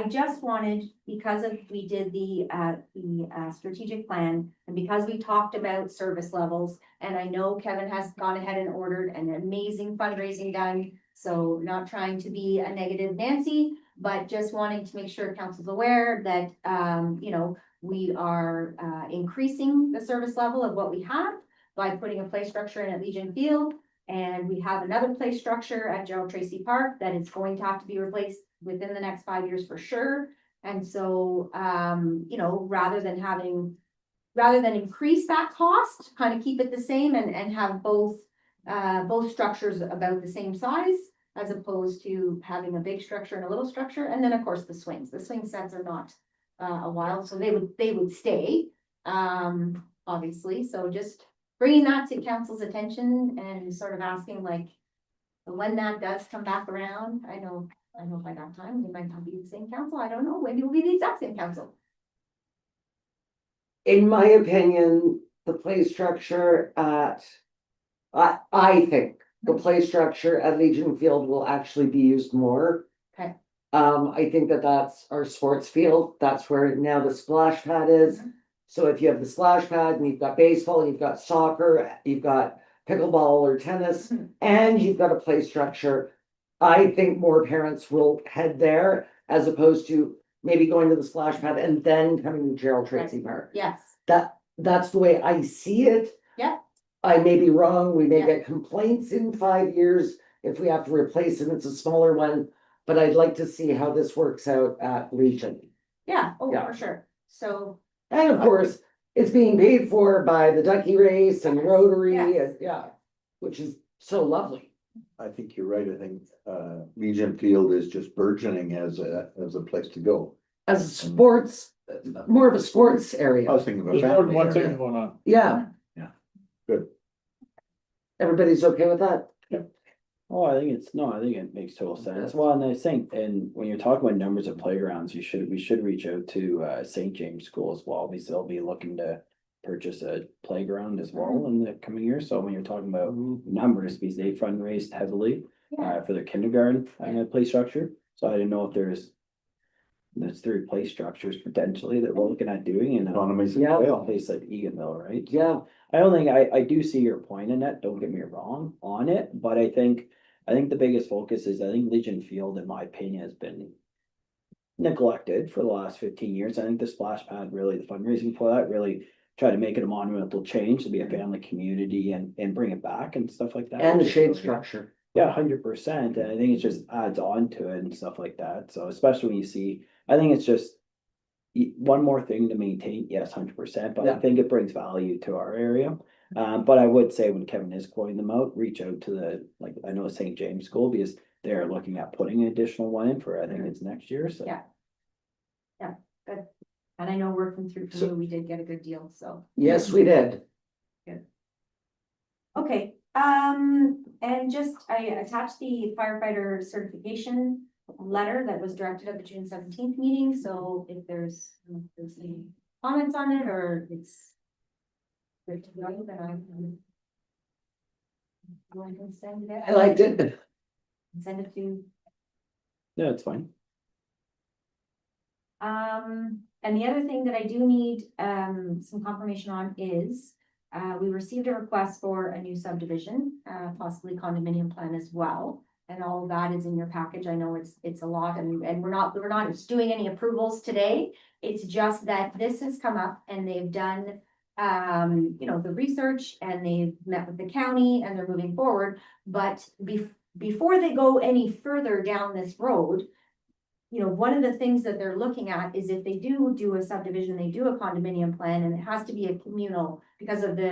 just wanted, because of, we did the strategic plan, and because we talked about service levels, and I know Kevin has gone ahead and ordered an amazing fundraising done, so not trying to be a negative Nancy, but just wanting to make sure council's aware that, you know, we are, increasing the service level of what we have by putting a play structure in at Legion Field. And we have another play structure at Gerald Tracy Park that is going to have to be replaced within the next 5 years for sure. And so, you know, rather than increase that cost, kind of keep it the same and have both structures about the same size, as opposed to having a big structure and a little structure. And then, of course, the swing sets are not a while, so they would stay, obviously. So just bringing that to council's attention and sort of asking, like, when that does come back around. I know by that time, it might not be the same council, I don't know, maybe it will be the exact same council. In my opinion, the play structure at, I think the play structure at Legion Field will actually be used more. Okay. I think that that's our sports field. That's where now the splash pad is. Mhm. So if you have the splash pad and you've got baseball, you've got soccer, you've got pickleball or tennis, Mhm. and you've got a play structure, I think more parents will head there as opposed to maybe going to the splash pad and then coming to Gerald Tracy Park. Yes, That's the way I see it. yeah, I may be wrong, we may Yeah. get complaints in 5 years if we have to replace it, it's a smaller one. But I'd like to see how this works out at Legion. yeah, oh, Yeah. for sure. So, And of course, it's being paid for by the Ducky Race and Rotary, Yes. and yeah, which is so lovely. I think you're right. I think, Legion Field is just burgeoning as a place to go. As a sports, more of a sports I area, was thinking of a There's more than family one thing area. going on. yeah. Yeah. Good. Everybody's okay with that? Oh, I think it makes total sense. Well, and I think, and when you're talking about numbers of playgrounds, we should reach out to St. James School as well, because they'll be looking to purchase a playground as well in the coming years. So when you're talking about numbers, because they fundraised heavily yeah, for their kindergarten play structure. So I didn't know if there's 3 play structures potentially that we're looking at doing in Economies of Yeah. a scale. place like Eganville, right? Yeah, I don't think, I do see your point in that, don't get me wrong on it, but I think the biggest focus is, I think Legion Field, in my opinion, has been neglected for the last 15 years. I think the splash pad, really, the fundraising for that really tried to make it a monumental change to be a family community and bring it back and stuff like that. and the which is shade really- structure. Yeah, 100%, and I think it just adds on to it and stuff like that, so especially when you see, I think it's just one more thing to maintain, yes, 100%, but I Yeah. think it brings value to our area. But I would say when Kevin is quoting them out, reach out to I know St. James School, because they're looking at putting an additional one in for, I think it's next year, so. Yeah. good. And I know working through for you, we did get a good deal, so. Yes, we did. Okay, and just, I attached the firefighter certification letter that was directed at the June 17th meeting, so if there's any comments on it, or it's good to go, then I can go ahead and send it. I liked it. Send it to, Yeah, it's fine. and the other thing that I do need, some confirmation on is, we received a request for a new subdivision, possibly condominium plan as well. And all of that is in your package. I know it's a lot, and we're not doing any approvals today. It's just that this has come up and they've done, you know, the research, and they've met with the county, and they're moving forward. But before they go any further down this road, you know, one of the things that they're looking at is if they do a subdivision, they do a condominium plan, and it has to be a communal because of the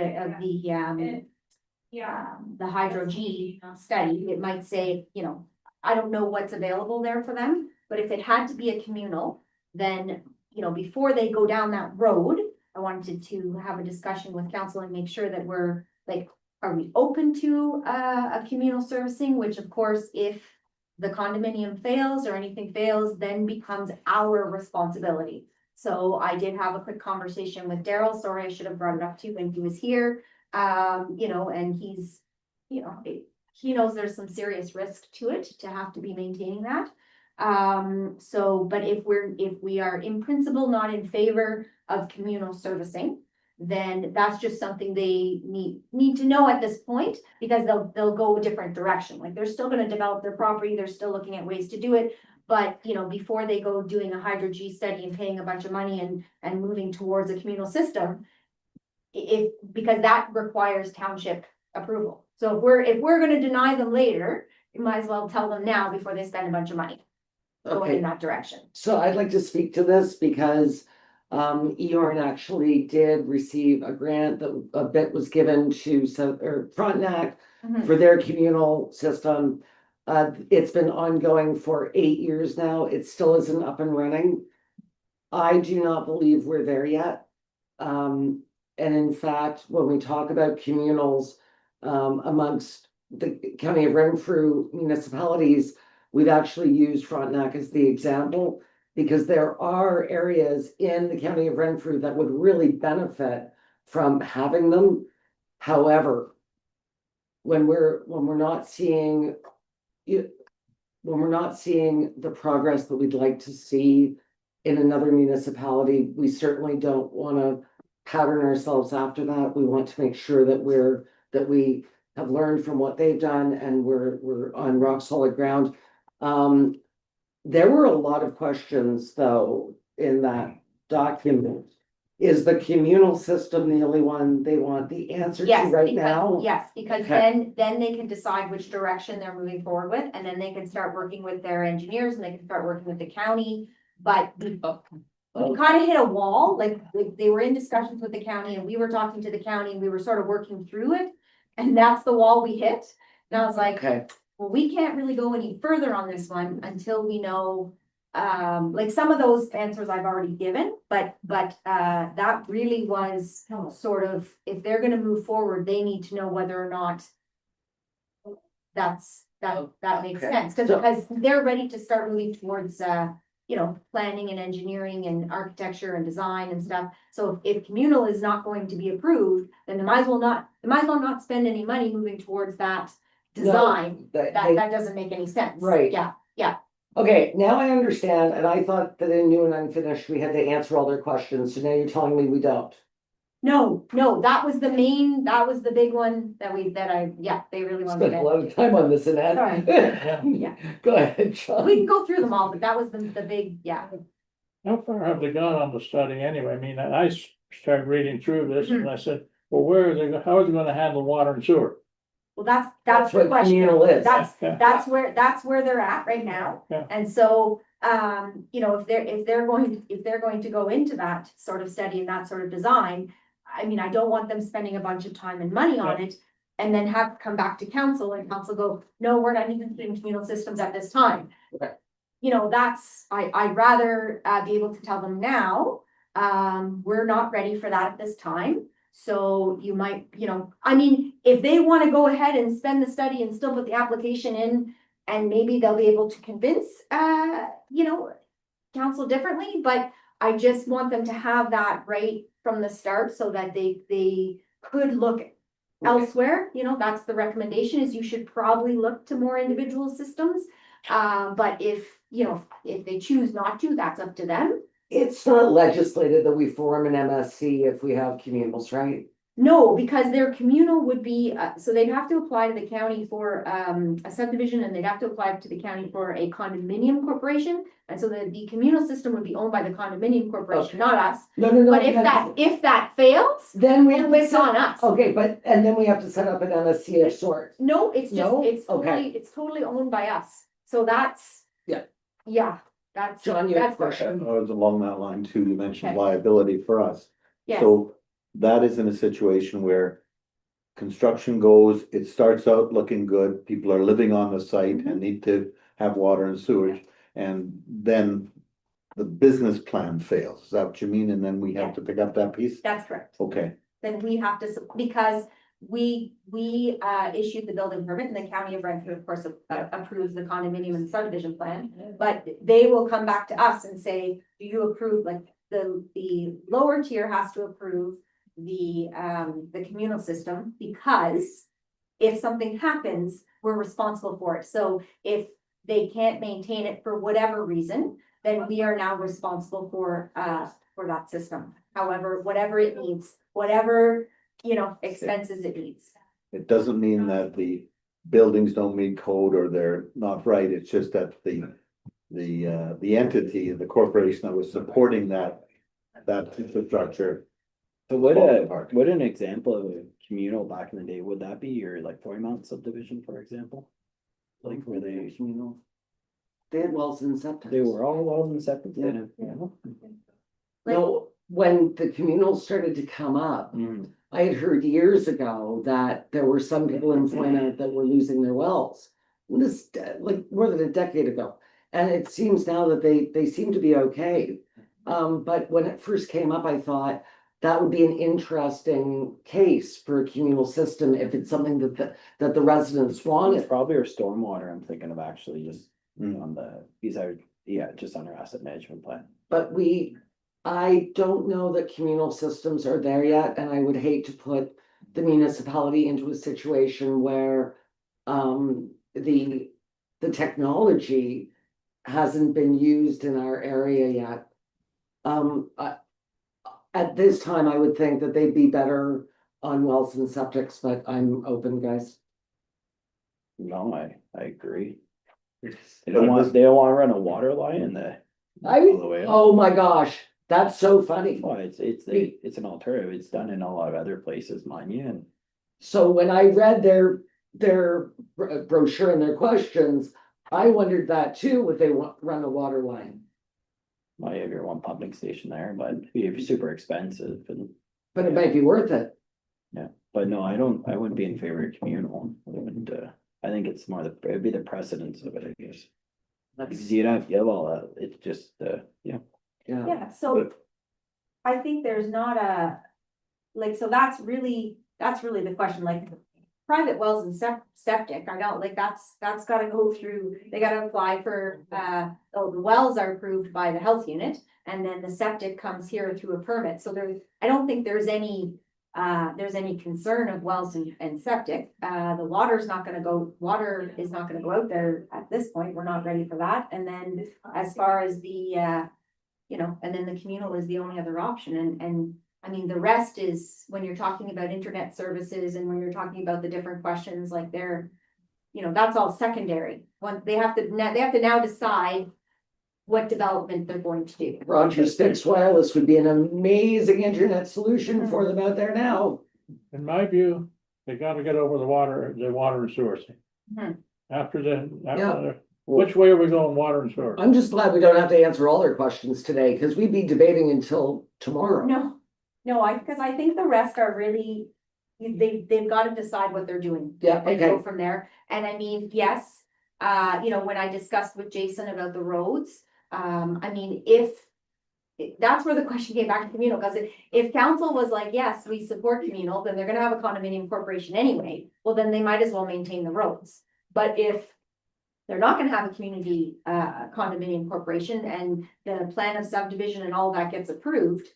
the Hydro G study, it might say, you know, I don't know what's available there for them, but if it had to be a communal, then, you know, before they go down that road, I wanted to have a discussion with council and make sure that we're like, are we open to a communal servicing, which of course, if the condominium fails or anything fails, then becomes our responsibility. So I did have a quick conversation with Daryl. Sorry, I should have brought it up to you when he was here. You know, and he's, you know, he knows there's some serious risk to it, to have to be maintaining that. So, but if we are in principle not in favor of communal servicing, then that's just something they need to know at this point, because they'll go a different direction. Like, they're still gonna develop their property, they're still looking at ways to do it. But, you know, before they go doing a Hydro G study and paying a bunch of money and moving towards a communal system, because that requires township approval. So if we're gonna deny them later, you might as well tell them now before they spend a bunch of money going Okay, in that direction. so I'd like to speak to this because Eorn actually did receive a grant that a bit was given to Frontenac for their communal system. It's been ongoing for 8 years now. It still isn't up and running. I do not believe we're there yet. And in fact, when we talk about communals amongst the County of Renfrew municipalities, we've actually used Frontenac as the example, because there are areas in the County of Renfrew that would really benefit from having them. However, when we're not seeing the progress that we'd like to see in another municipality, we certainly don't want to pattern ourselves after that. We want to make sure that we have learned from what they've done and we're on rock solid ground. There were a lot of questions though in that document. Is the communal system the only one they want the answer to Yes, right because, now? yes, because Okay. then they can decide which direction they're moving forward with, and then they can start working with their engineers and they can start working with the county. But we kind of hit a wall, like they were in discussions with the county and we were talking to the county and we were sort of working through it. And that's the wall we hit. And I was like, Okay, well, we can't really go any further on this one until we know, like some of those answers I've already given, but that really was sort of, if they're gonna move forward, they need to know whether or not that makes Okay. sense, So- because they're ready to start moving towards, you know, planning and engineering and architecture and design and stuff. So if communal is not going to be approved, then they might as well not spend any money moving towards that design. that That doesn't make any sense. Right. Yeah, Okay, now I understand, and I thought that in new and unfinished, we had to answer all their questions, so now you're telling me we don't. no, that was the big one that they really wanted Spent a lot of time on this and that. Yeah. Go ahead, John. We can go through them all, but that was the big, yeah. How far have they gone on the study anyway? I mean, I started reading through this and I said, well, how are they gonna handle water and sewer? Well, that's That's the what question. communal is. Yeah. That's where they're at right now. Yeah. And so, you know, if they're going to go into that sort of study and that sort of design, I mean, I don't want them spending a bunch of time and money on it and then have to come back to council and council go, no, we're not even doing communal systems at this time. Okay. You know, I'd rather be able to tell them now, we're not ready for that at this time. So you might, you know, I mean, if they want to go ahead and spend the study and still put the application in, and maybe they'll be able to convince, you know, council differently, but I just want them to have that right from the start so that they could look elsewhere. You know, that's the recommendation, is you should probably look to more individual systems. But if, you know, if they choose not to, that's up to them. It's not legislated that we form an MSC if we have communals, right? No, because their communal would be, so they'd have to apply to the county for a subdivision, and they'd have to apply to the county for a condominium corporation. And so the communal system would be owned by the condominium corporation, Okay. not us. No. But if that fails, Then we have to it's on us. Okay, and then we have to set up an MSC of sorts. No, it's just, No? it's Okay. totally owned by us. So that's. Yeah. That's. John, you have a that's the- question? I was along that line too, you mentioned Okay. liability for us. Yes, So that is in a situation where construction goes, it starts out looking good, people are living on the site and need to have water and sewage. And then the business plan fails, is that what you mean? And then we have to pick up that piece? That's correct. Okay, Then we have to, because we issued the building permit and the county of Renfrew, of course, approves the condominium and subdivision plan. But they will come back to us and say, do you approve, like, the lower tier has to approve the communal system, because if something happens, we're responsible for it. So if they can't maintain it for whatever reason, then we are now responsible for that system. However, whatever it needs, whatever, expenses it needs. it doesn't mean that the buildings don't meet code or they're not right, it's just that the entity, the corporation that was supporting that infrastructure. So what Falling apart. what an example of a communal back in the day, would that be your like 40-mount subdivision, for example? Like where they had wells and septic. they were all wells and septic? Yeah. Like- No, when the communal started to come up, Mm. I had heard years ago that there were some people in Florida that were losing their wells. This, like, more than a decade ago, and it seems now that they seem to be okay. But when it first came up, I thought that would be an interesting case for a communal system if it's something that the residents It's wanted. probably our stormwater, I'm thinking of actually just Mm. on the, just on our asset management plan. But I don't know that communal systems are there yet, and I would hate to put the municipality into a situation where the technology hasn't been used in our area yet. At this time, I would think that they'd be better on wells and septics, but I'm open, guys. No, I agree. They But don't want, this- they don't wanna run a water line in the, I, all the way up. oh my gosh, that's so funny. Well, it's an alternative, it's done in a lot of other places, mind you, and So when I read their brochure and their questions, I wondered that too, would they run a water line? might have your one pumping station there, but it'd be super expensive and, But it might be worth it. but no, I wouldn't be in favor of communal. I wouldn't, I think it's more it'd be the precedence of it, I guess. Because you have all that, it's just, yeah. Yeah, so I think there's not so that's really the question, like, private wells and septic, I don't, like, that's gotta go through, they gotta apply for, the wells are approved by the health unit, and then the septic comes here through a permit, so I don't think there's any concern of wells and septic. The water is not gonna go out there at this point, we're not ready for that, and then as far as the, and then the communal is the only other option, and I mean, the rest is, when you're talking about internet services and when you're talking about the different questions, like that's all secondary. When they have to now decide what development they're going to do. Rogers Fixed Wireless would be an amazing internet solution for them out there now. In my view, they gotta get over the water and sewer thing. Mhm. Which way are we going, water and sewer? I'm just glad we don't have to answer all their questions today, because we'd be debating until tomorrow. No, because I think the rest are really, they've got to decide what they're doing. Yeah, And go okay. from there. And I mean, yes, when I discussed with Jason about the roads, I mean, that's where the question came back to communal, because if council was like, yes, we support communal, then they're gonna have a condominium corporation anyway. Well, then they might as well maintain the roads. But if they're not gonna have a community, condominium corporation, and the plan of subdivision and all that gets approved,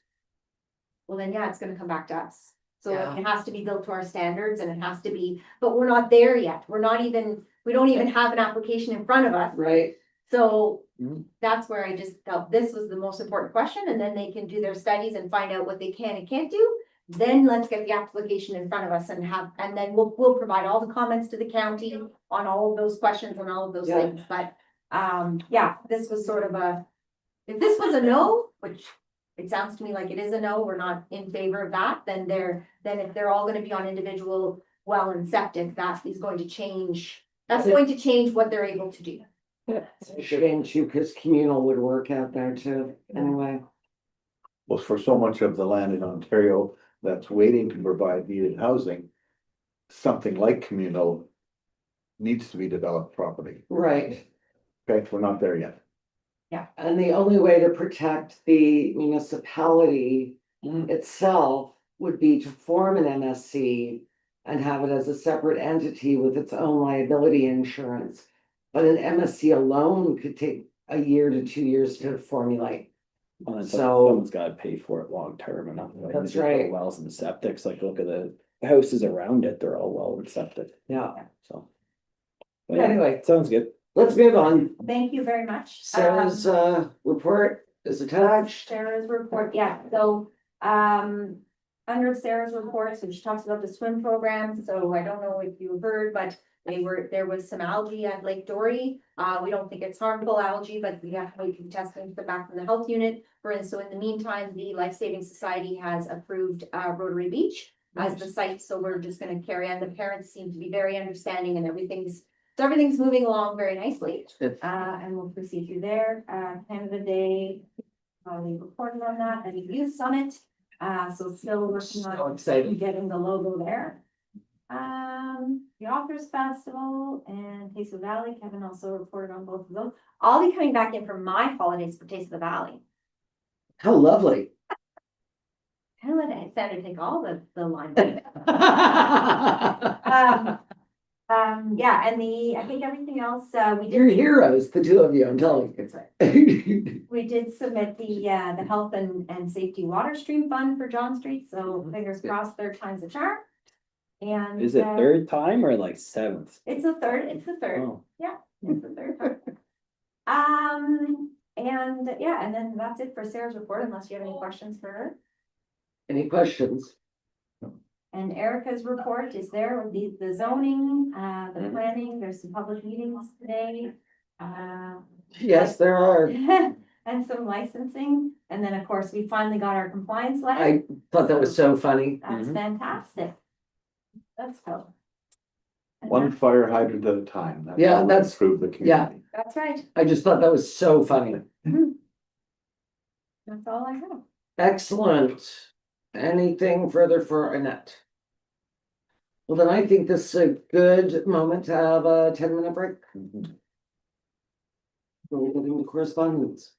well, then, yeah, it's gonna come back to us. So Yeah. it has to be built to our standards, and it has to be, but we're not there yet. We don't even have an application in front of us. Right, So Mhm. that's where I just felt this was the most important question, and then they can do their studies and find out what they can and can't do. Then let's get the application in front of us and then we'll provide all the comments to the county on all of those questions and all of those Yeah. things, but, yeah, this was sort of if this was a no, which it sounds to me like it is a no, we're not in favor of that, then if they're all gonna be on individual well and septic, that is going to change, that's going to change what they're able to do. it's a shame too, because communal would work out there too, anyway. Well, for so much of the land in Ontario that's waiting to provide needed housing, something like communal needs to be developed properly. Right. Okay, we're not there yet. And the only way to protect the municipality itself would be to form an MSC and have it as a separate entity with its own liability insurance. But an MSC alone could take a year to 2 years to formulate. Well, and So- someone's gotta pay for it long term and not. like, That's just put right. Wells and septics, like look at the houses around it, they're all well and septic, Yeah, so. But yeah, anyway, sounds good. let's move on. Thank you very much. Sarah's report is attached. Sarah's report, yeah, so, under Sarah's report, so she talks about the swim program, so I don't know if you heard, but there was some algae at Lake Dory. We don't think it's harmful algae, but we have to make testing back from the health unit. So in the meantime, the Life Saving Society has approved, Rotary Beach as the site, so we're just gonna carry on. The parents seem to be very understanding and everything's moving along very nicely. Good. And we'll proceed through there. Canada Day, we reported on that, and the Youth Summit, so still working So on excited. getting the logo there. The Authors Festival and Taste of the Valley, Kevin also reported on both of those. I'll be coming back in for my holidays for Taste of the Valley. How lovely. Kind of let Sandra take all the line. Yeah, and I think everything else, we You're did, heroes, the two of you, I'm telling that's right. you. We did submit the Health and Safety Water Stream Fund for John Street, so fingers crossed, third time's a charm. And. Is it third time or like seventh? It's the third, Oh, it's the third time. And yeah, and then that's it for Sarah's report, unless you have any questions for her. Any questions? And Erica's report is there with the zoning, the planning, there's some public meetings today. Yes, there are. And some licensing, and then of course, we finally got our compliance letter. I thought that was so funny. That's fantastic. Let's go. And One fire hydrant at a time. Yeah, how we that's- improve the community. That's right, I just thought that was so funny. that's all I have. Excellent. Anything further for Annette? Well, then I think this is a good moment to have a 10-minute break. We'll get into correspondence.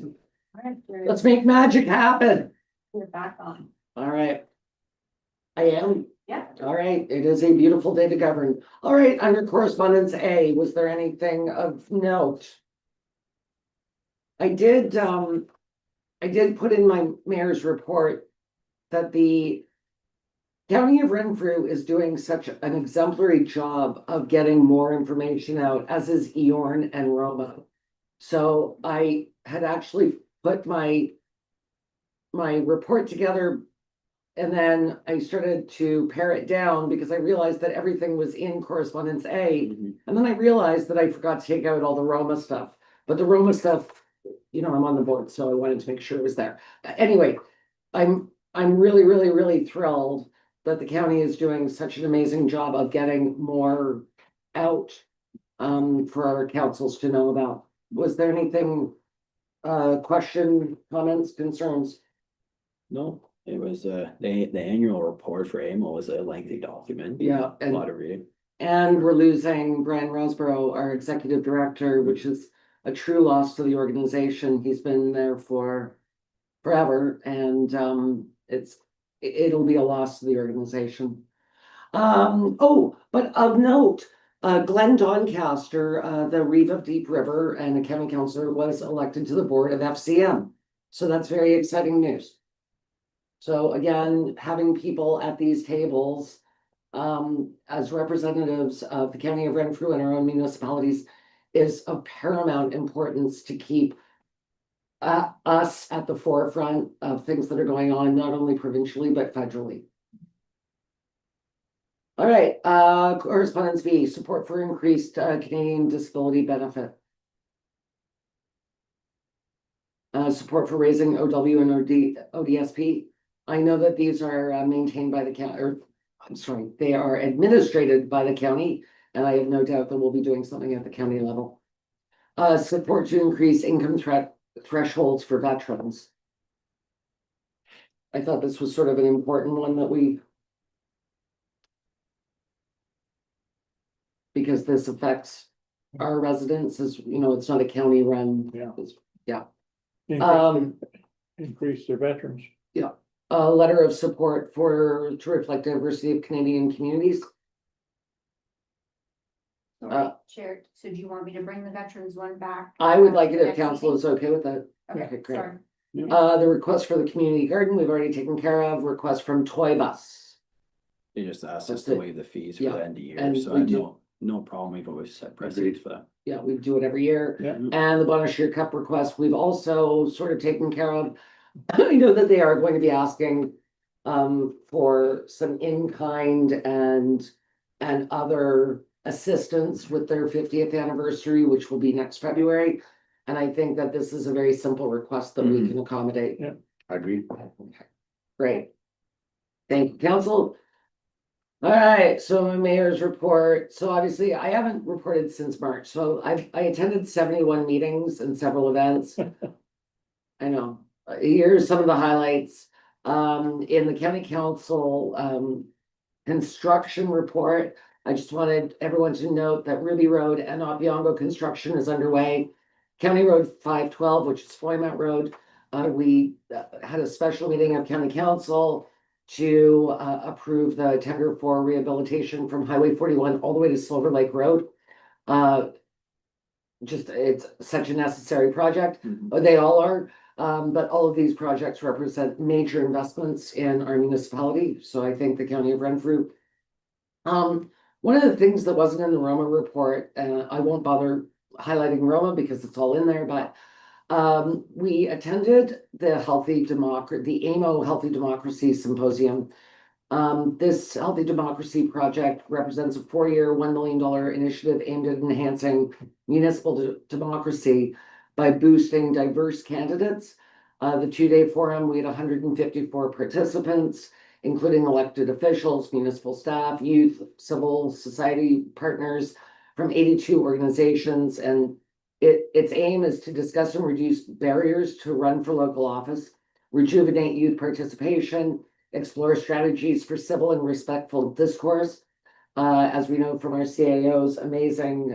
All right, Let's make magic happen. we're back on. All right. I am. Yeah. All right, it is a beautiful day to govern. All right, under correspondence A, was there anything of note? I did put in my mayor's report that the County of Renfrew is doing such an exemplary job of getting more information out, as is Eorn and Roma. So I had actually put my report together, and then I started to pare it down because I realized that everything was in correspondence A. And then I realized that I forgot to take out all the Roma stuff, but the Roma stuff, you know, I'm on the board, so I wanted to make sure it was there. Anyway, I'm really, really, really thrilled that the county is doing such an amazing job of getting more out for our councils to know about. Was there anything, question, comments, concerns? No, it was, the annual report for AMO was a lengthy document. Yeah, A lot of reading. and we're losing Brian Rosborough, our executive director, which is a true loss to the organization. He's been there for forever, and it'll be a loss to the organization. Oh, but of note, Glenn Doncaster, the Reeve of Deep River and a county councillor, was elected to the board of FCM. So that's very exciting news. So again, having people at these tables as representatives of the County of Renfrew and our own municipalities is of paramount importance to keep us at the forefront of things that are going on, not only provincially, but federally. All right, correspondence B, support for increased Canadian disability benefit. Support for raising OW and ODSP. I know that these are maintained by the county, or I'm sorry, they are administrated by the county, and I have no doubt that we'll be doing something at the county level. Support to increase income thresholds for veterans. I thought this was sort of an important one that because this affects our residents, as you know, it's not a county run. Yeah. Um, Increase their veterans. A letter of support to reflect diversity of Canadian communities. Sorry, Chair, so do you want me to bring the veterans one back? I would like it if next council meeting? is okay with that. Okay, Okay, great. sorry. The request for the community garden, we've already taken care of. Request from Toy Bus. They just asked us That's to it. waive the fees Yeah, for the end of year, and so we I do- no problem, we've always set precedents for that. Yeah, we do it every year. Yeah. And the Bonashir Cup request, we've also sort of taken care of. I know that they are going to be asking for some in-kind and other assistance with their 50th anniversary, which will be next February. And I think that this is a very simple request that we can accommodate. Yeah. I agree. Great. Thank you, council. All right, so my mayor's report. So obviously I haven't reported since March. So I attended 71 meetings and several events. I know. Here's some of the highlights. In the county council construction report, I just wanted everyone to note that Ruby Road and Opeongo construction is underway. County Road 512, which is Foymount Road, we had a special meeting of county council to approve the tender for rehabilitation from Highway 41 all the way to Silver Lake Road. Just, it's such a necessary project. They all are. But all of these projects represent major investments in our municipality. So I think the County of Renfrew. One of the things that wasn't in the Roma report, and I won't bother highlighting Roma because it's all in there, but we attended the AMO Healthy Democracy Symposium. This Healthy Democracy project represents a 4-year, $1 million initiative aimed at enhancing municipal democracy by boosting diverse candidates. The 2-day forum, we had 154 participants, including elected officials, municipal staff, youth, civil society partners from 82 organizations. And its aim is to discuss and reduce barriers to run for local office, rejuvenate youth participation, explore strategies for civil and respectful discourse. As we know from our CAO's amazing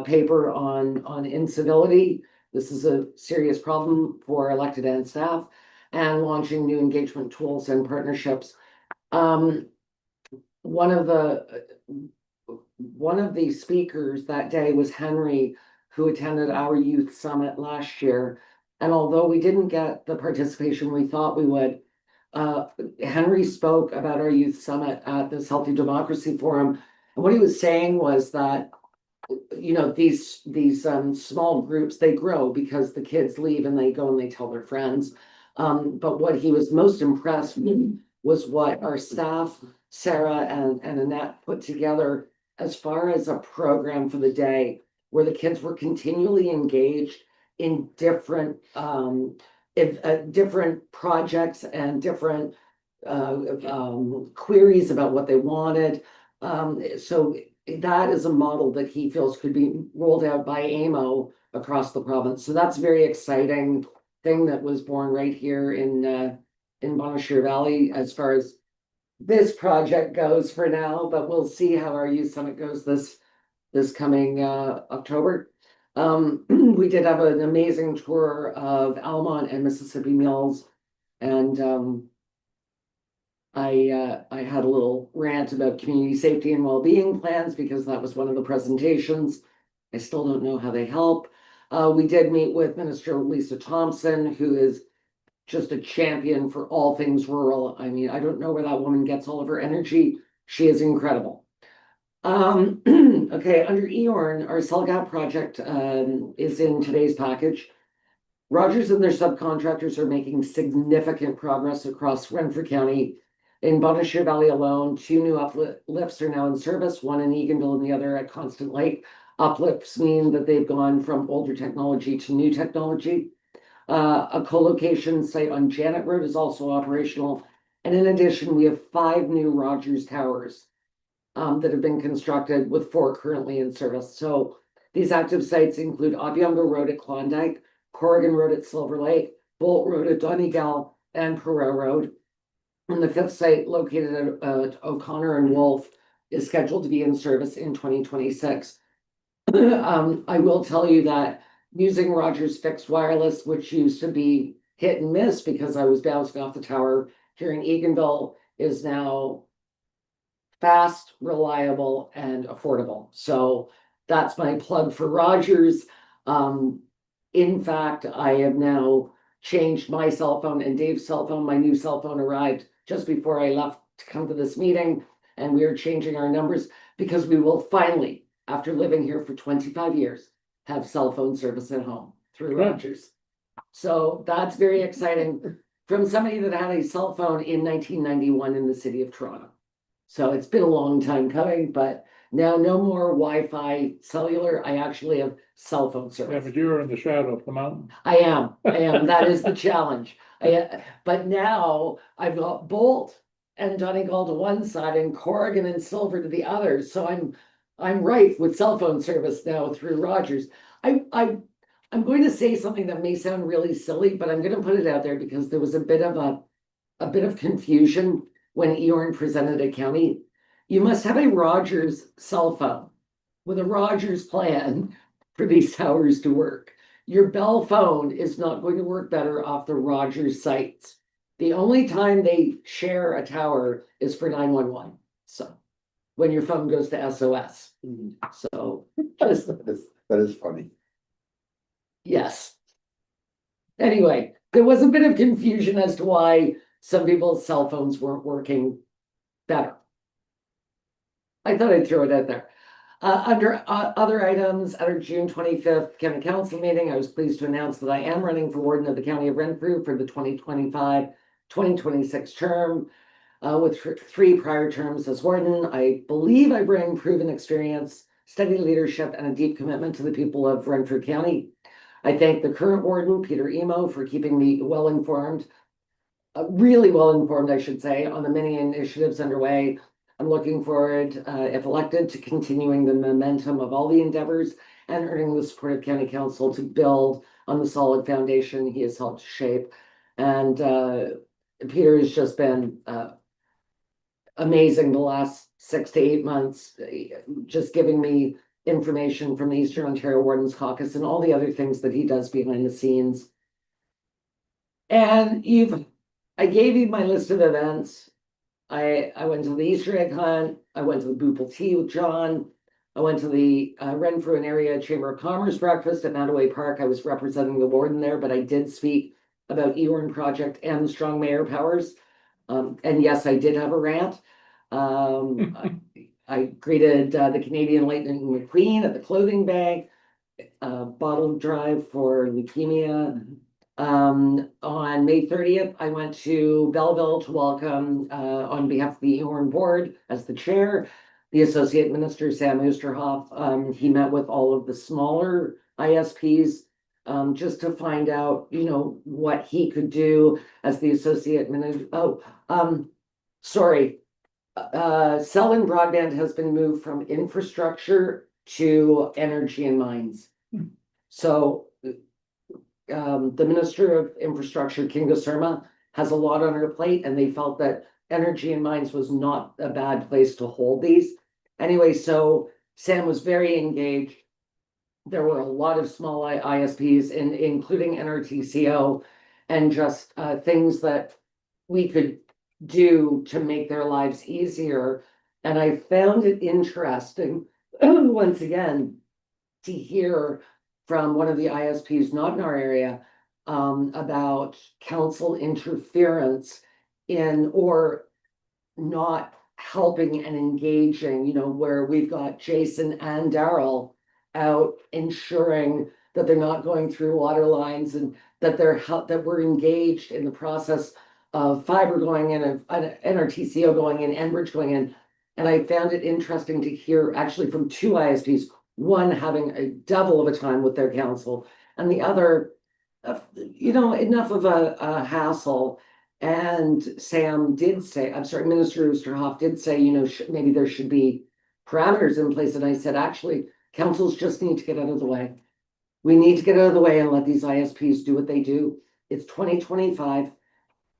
paper on incivility, This is a serious problem for elected and staff, and launching new engagement tools and partnerships. One of the speakers that day was Henry, who attended our youth summit last year. And although we didn't get the participation we thought we would, Henry spoke about our youth summit at this Healthy Democracy Forum. And what he was saying was that, you know, these small groups, they grow because the kids leave and they go and they tell their friends. But what he was most impressed with was what our staff, Sarah and Annette, put together as far as a program for the day where the kids were continually engaged in different different projects and different queries about what they wanted. So that is a model that he feels could be rolled out by AMO across the province. So that's a very exciting thing that was born right here in Bonnechere Valley as far as this project goes for now, but we'll see how our youth summit goes this coming October. We did have an amazing tour of Almont and Mississippi Mills, and I had a little rant about community safety and well-being plans because that was one of the presentations. I still don't know how they help. We did meet with Minister Lisa Thompson, who is just a champion for all things rural. I mean, I don't know where that woman gets all of her energy. She is incredible. Okay, under EORN, our Selgap project is in today's package. Rogers and their subcontractors are making significant progress across Renfrew County. In Bonnechere Valley alone, 2 new uplifts are now in service, one in Eganville and the other at Constant Lake. Uplifts mean that they've gone from older technology to new technology. A co-location site on Janet Road is also operational. And in addition, we have 5 new Rogers towers that have been constructed, with 4 currently in service. So these active sites include Obiunga Road at Klondike, Corrigan Road at Silver Lake, Bolt Road at Donegal, and Perot Road. And the 5th site, located at O'Connor and Wolf, is scheduled to be in service in 2026. I will tell you that using Rogers fixed wireless, which used to be hit and miss because I was bouncing off the tower here in Eganville, is now fast, reliable, and affordable. So that's my plug for Rogers. In fact, I have now changed my cell phone and Dave's cell phone. My new cell phone arrived just before I left to come to this meeting, and we are changing our numbers because we will finally, after living here for 25 years, have cell phone service at home through Rogers. So that's very exciting from somebody that had a cell phone in 1991 in the city of Toronto. So it's been a long time coming, but now no more Wi-Fi cellular. I actually have cell phone Yeah, service. but you're in the shadow of the mountain. I am. That is the challenge. But now I've got Bolt and Donegal to one side and Corrigan and Silver to the other. So I'm rife with cell phone service now through Rogers. I'm going to say something that may sound really silly, but I'm going to put it out there because there was a bit of confusion when EORN presented a county. You must have a Rogers cell phone with a Rogers plan for these towers to work. Your Bell phone is not going to work better off the Rogers sites. The only time they share a tower is for 911. So when your phone goes to SOS. So just That is funny. yes. Anyway, there was a bit of confusion as to why some people's cell phones weren't working better. I thought I'd throw it out there. Under other items, at our June 25th county council meeting, I was pleased to announce that I am running for warden of the county of Renfrew for the 2025-2026 term. With 3 prior terms as warden, I believe I bring proven experience, steady leadership, and a deep commitment to the people of Renfrew County. I thank the current warden, Peter Emo, for keeping me well-informed, really well-informed, I should say, on the many initiatives underway. I'm looking forward, if elected, to continuing the momentum of all the endeavors and earning the support of County Council to build on the solid foundation he has helped shape. And Peter has just been amazing the last 6 to 8 months, just giving me information from the Eastern Ontario Wardens Caucus and all the other things that he does behind the scenes. And I gave you my list of events. I went to the Easter egg hunt, I went to the Boople Tea with John, I went to the Renfrew and Area Chamber of Commerce breakfast at Nottoway Park. I was representing the warden there, but I did speak about Eorn project and the strong mayor powers. And yes, I did have a rant. I greeted the Canadian Lightning McQueen at the clothing bank, bottle drive for leukemia. On May 30th, I went to Belleville to welcome, on behalf of the Eorn board as the chair, the Associate Minister Sam Oosterhoff. He met with all of the smaller ISPs, just to find out, what he could do as the Associate Minister. Sorry. Cell and broadband has been moved from infrastructure to energy and mines. So the Minister of Infrastructure, Kinga Surma, has a lot on her plate, and they felt that energy and mines was not a bad place to hold these. Anyway, so Sam was very engaged. There were a lot of small ISPs, including NRTCO, and just things that we could do to make their lives easier. And I found it interesting, once again, to hear from one of the ISPs not in our area about council interference in or not helping and engaging, where we've got Jason and Daryl out ensuring that they're not going through water lines and that that we're engaged in the process of fiber going in, of NRTCO going in, Enbridge going in. And I found it interesting to hear actually from two ISPs, one having a devil of a time with their council, and the other, enough of a hassle. And Sam did say, I'm sorry, Minister Oosterhoff did say, maybe there should be parameters in place. And I said, actually, councils just need to get out of the way. We need to get out of the way and let these ISPs do what they do. It's 2025.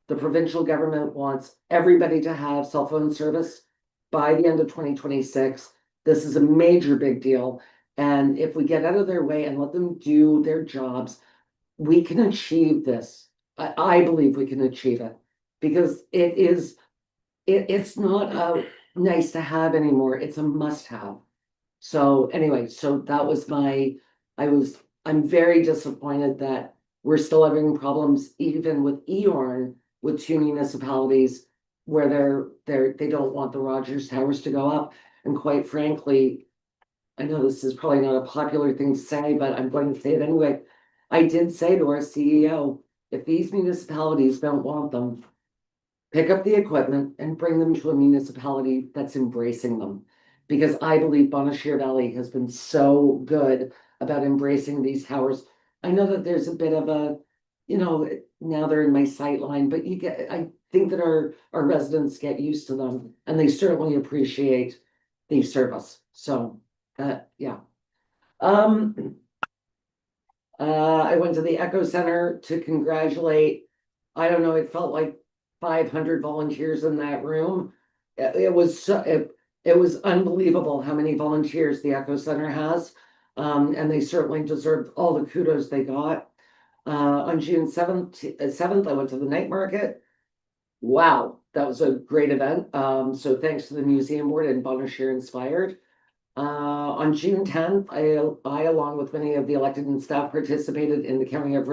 The provincial government wants everybody to have cell phone service by the end of 2026. This is a major big deal. And if we get out of their way and let them do their jobs, we can achieve this. I believe we can achieve it, because it's not nice to have anymore. It's a must have. So anyway, so that was I'm very disappointed that we're still having problems even with Eorn, with two municipalities where they don't want the Rogers Towers to go up. And quite frankly, I know this is probably not a popular thing to say, but I'm going to say it anyway. I did say to our CEO, if these municipalities don't want them, pick up the equipment and bring them to a municipality that's embracing them. Because I believe Bonnechere Valley has been so good about embracing these towers. I know that there's a bit of a, now they're in my sight line, but I think that our residents get used to them, and they certainly appreciate the service. So, yeah. I went to the Echo Center to congratulate, I don't know, it felt like 500 volunteers in that room. It was unbelievable how many volunteers the Echo Center has. And they certainly deserved all the kudos they got. On June 7th, I went to the night market. Wow, that was a great event. So thanks to the museum board and Bonnechere Inspired. On June 10th, I, along with many of the elected and staff, participated in the County of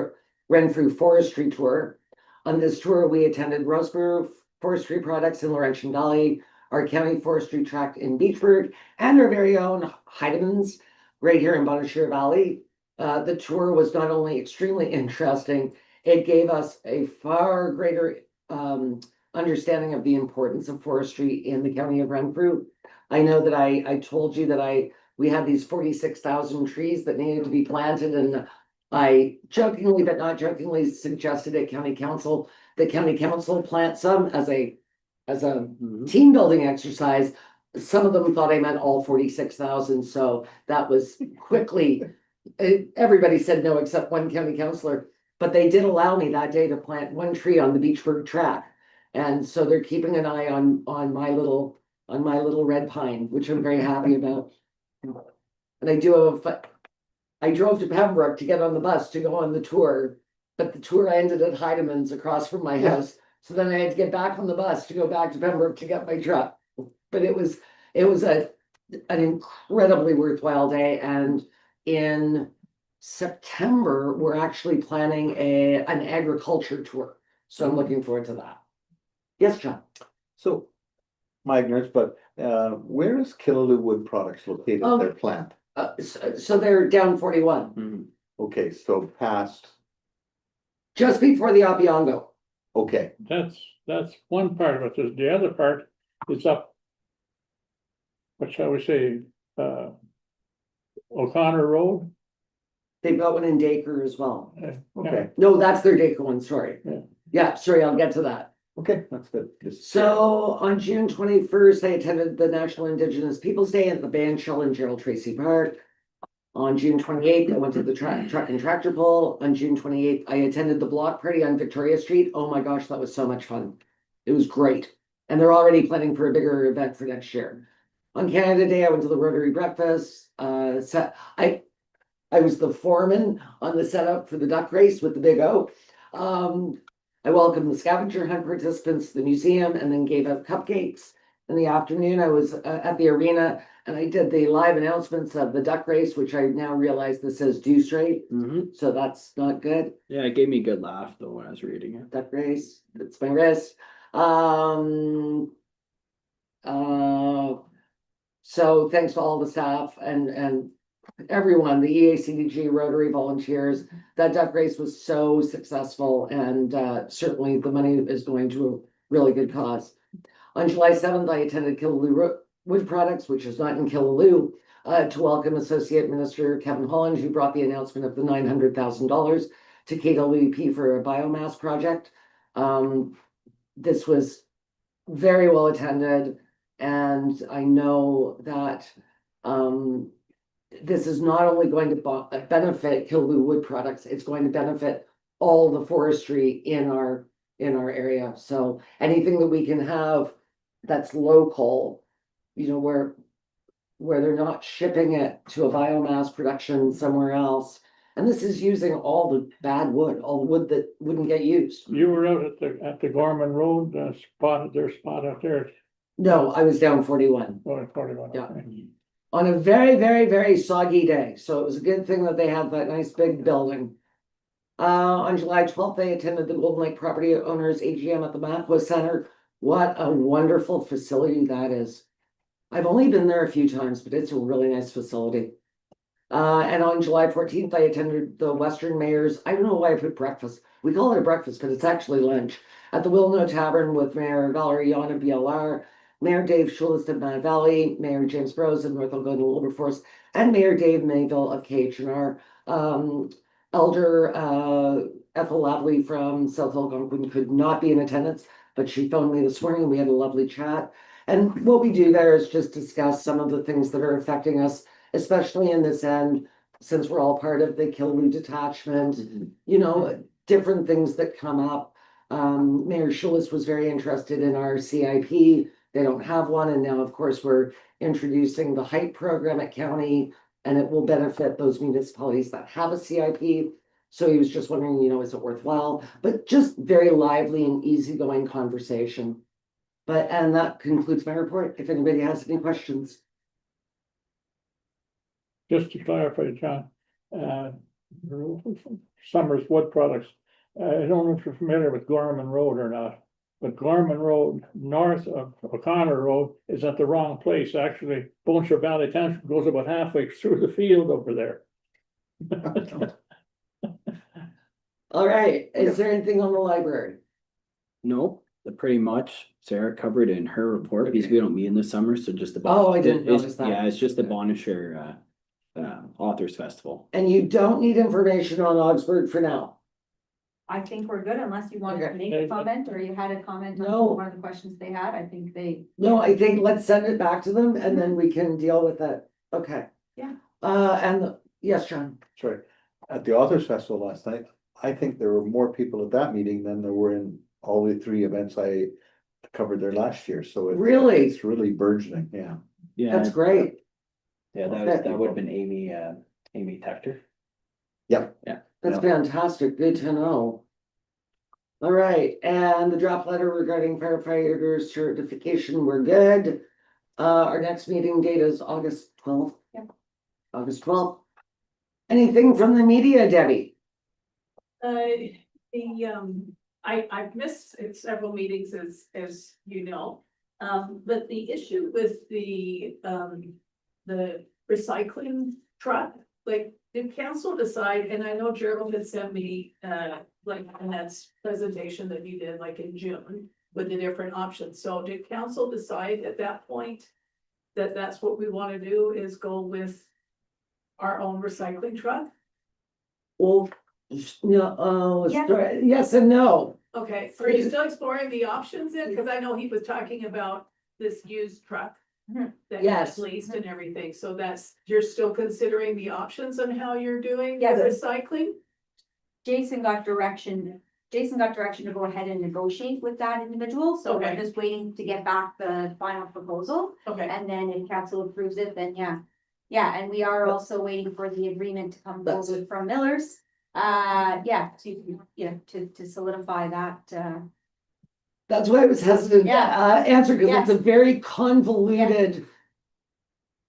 Renfrew Forestry Tour. On this tour, we attended Roseboro Forestry Products in Laurentian Valley, our county forestry tract in Beechburg, and our very own Heidemann's right here in Bonnechere Valley. The tour was not only extremely interesting, it gave us a far greater understanding of the importance of forestry in the county of Renfrew. I know that I told you that we had these 46,000 trees that needed to be planted, and I jokingly but not jokingly suggested at county council that county council plant some as a team building exercise. Some of them thought I meant all 46,000, so that was quickly, everybody said no except one county councilor, but they did allow me that day to plant one tree on the Beechburg track. And so they're keeping an eye on my little red pine, which I'm very happy about. And I drove to Pembroke to get on the bus to go on the tour, but the tour ended at Heideman's across from my house. So then I had to get back on the bus to go back to Pembroke to get my truck. But it was an incredibly worthwhile day, and in September, we're actually planning an agriculture tour. So I'm looking forward to that. Yes, John? So, my ignorance, but where is Killaloe Wood Products located, Oh. their plant? So they're down 41, Mhm. Okay, so past, just before the Opeongo. okay, That's one part of it. The other part is up. What shall we say, O'Connor Road? They've got one in Dacre as well. okay, No, that's their Dacre one, sorry. Yeah. Yeah, sorry, I'll get to that. okay, that's good. Just- So on June 21st, I attended the National Indigenous Peoples' Day at the Band Shell in Gerald Tracy Park. On June 28th, I went to the truck and tractor pull. On June 28th, I attended the block party on Victoria Street. Oh my gosh, that was so much fun. It was great. And they're already planning for a bigger event for next year. On Canada Day, I went to the Rotary breakfast. I was the foreman on the setup for the duck race with the Big O. I welcomed the scavenger hunt participants to the museum and then gave out cupcakes. In the afternoon, I was at the arena and I did the live announcements of the duck race, which I now realize this says due straight. So that's not good. Yeah, it gave me a good laugh though when I was reading it. Duck race, that's my wrist. So thanks to all the staff and everyone, the EACDG Rotary volunteers. That duck race was so successful, and certainly the money is going to a really good cause. On July 7th, I attended Killaloe Wood Products, which is not in Killaloe, to welcome Associate Minister Kevin Holland, who brought the announcement of the $900,000 to KWP for a biomass project. This was very well attended, and I know that this is not only going to benefit Killaloe Wood Products, it's going to benefit all the forestry in our area. So anything that we can have that's local, you know, where they're not shipping it to a biomass production somewhere else. And this is using all the bad wood, all the wood that wouldn't get used. You were out at the Gorman Road, spot out there, No, I was down 41. going 41. Yeah. okay. On a very, very, very soggy day. So it was a good thing that they had that nice big building. On July 12th, I attended the Golden Lake Property Owners AGM at the Mapwa Center. What a wonderful facility that is. I've only been there a few times, but it's a really nice facility. And on July 14th, I attended the Western Mayor's, I don't know why I put breakfast. We call it a breakfast, but it's actually lunch at the Wilno Tavern with Mayor Valerie Yana BLR, Mayor Dave Schulis of Mad Valley, Mayor James Bros of North Algonquin Wilberforce, and Mayor Dave Mayville of KHNR. Elder Ethel Lavely from South Algonquin could not be in attendance, but she phoned me this morning and we had a lovely chat. And what we do there is just discuss some of the things that are affecting us, especially in this end, since we're all part of the Killaloe detachment, you know, different things that come up. Mayor Schulis was very interested in our CIP. They don't have one. And now, of course, we're introducing the HYPE program at county, and it will benefit those municipalities that have a CIP. So he was just wondering, you know, is it worthwhile? But just very lively and easygoing conversation. And that concludes my report. If anybody has any questions. Just to clarify, John, Summers Wood Products, I don't know if you're familiar with Gorman Road or not, but Gorman Road, north of O'Connor Road, is at the wrong place. Actually, Bone Shore Valley Township goes about halfway through the field over there. All right, is there anything on the library? No, pretty much Sarah covered in her report because we don't meet in the summer, so just the. Oh, I didn't it's- notice that. Yeah, it's just the Bonnechere Authors Festival. And you don't need information on Augsburg for now. I think we're good unless you wanted to Okay. make a comment or you had a comment No. on one of the questions they had. I think they. No, I think let's send it back to them and then we can deal with it. Okay. Yeah. Yes, John. sorry, at the Authors Festival last night, I think there were more people at that meeting than there were in all the 3 events I covered there last year, so Really? it's really burgeoning, yeah. Yeah, That's great. Yeah, that would have been Amy Tector. Yep. Yeah. That's fantastic, good to know. All right, and the draft letter regarding firefighter certification, we're good. Our next meeting date is August 12th. Yep. August 12th. Anything from the media, Debbie? I've missed several meetings as you know. But the issue with the recycling truck, like, did council decide, and I know Gerald had sent me, like, and that's presentation that you did like in June with the different options. So did council decide at that point that that's what we want to do, is go with our own recycling truck? Well, no, Yeah. yes and no. Okay, are you still exploring the options then? Because I know he was talking about this used truck. Mhm. That Yes. gets leased and everything, so you're still considering the options on how you're doing the Yes. recycling? Jason got direction to go ahead and negotiate with that individual, so we're Okay. just waiting to get back the final proposal. Okay, And then if council approves it, then yeah. Yeah, and we are also waiting for the agreement to come That's forward from Miller's. Yeah, to solidify that, That's why I was hesitant to Yeah. answer, because it's a very convoluted.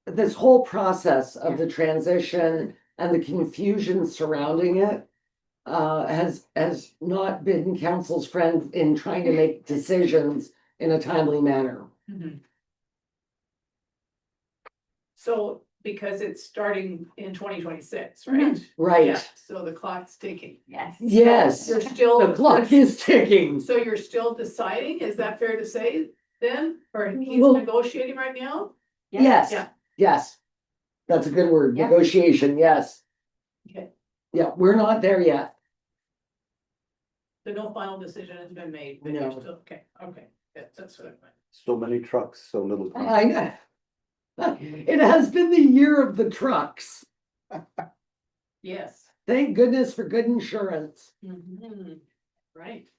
This whole process of the transition and the confusion surrounding it. Has not been council's friend in trying to make decisions in a timely manner. so because it's starting in 2026, Mhm. right? Right, Yeah, so the clock's ticking. yes. yes, You're still. the clock is ticking. So you're still deciding, is that fair to say then, or he's Well- negotiating right now? Yes, Yeah. yes. That's a good word, Yeah. negotiation, yes. Okay, Yeah, we're not there yet. so no final decision has been made, but No. you're still, okay, yeah, that's what I meant. So many trucks, so little time. I know. It has been the year of the trucks. Yes. Thank goodness for good insurance. Mhm. Right.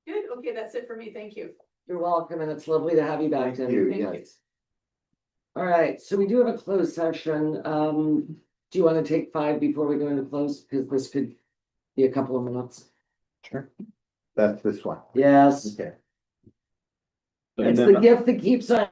Good, okay, that's it for me, thank you. You're welcome, and it's lovely to have you back, Thank Tim. you, Thank you. yes. All right, so we do have a closed session. Do you want to take 5 before we go into close? Because this could be a couple of minutes. Sure. That's this one. Yes, Okay. it's then- the gift that keeps on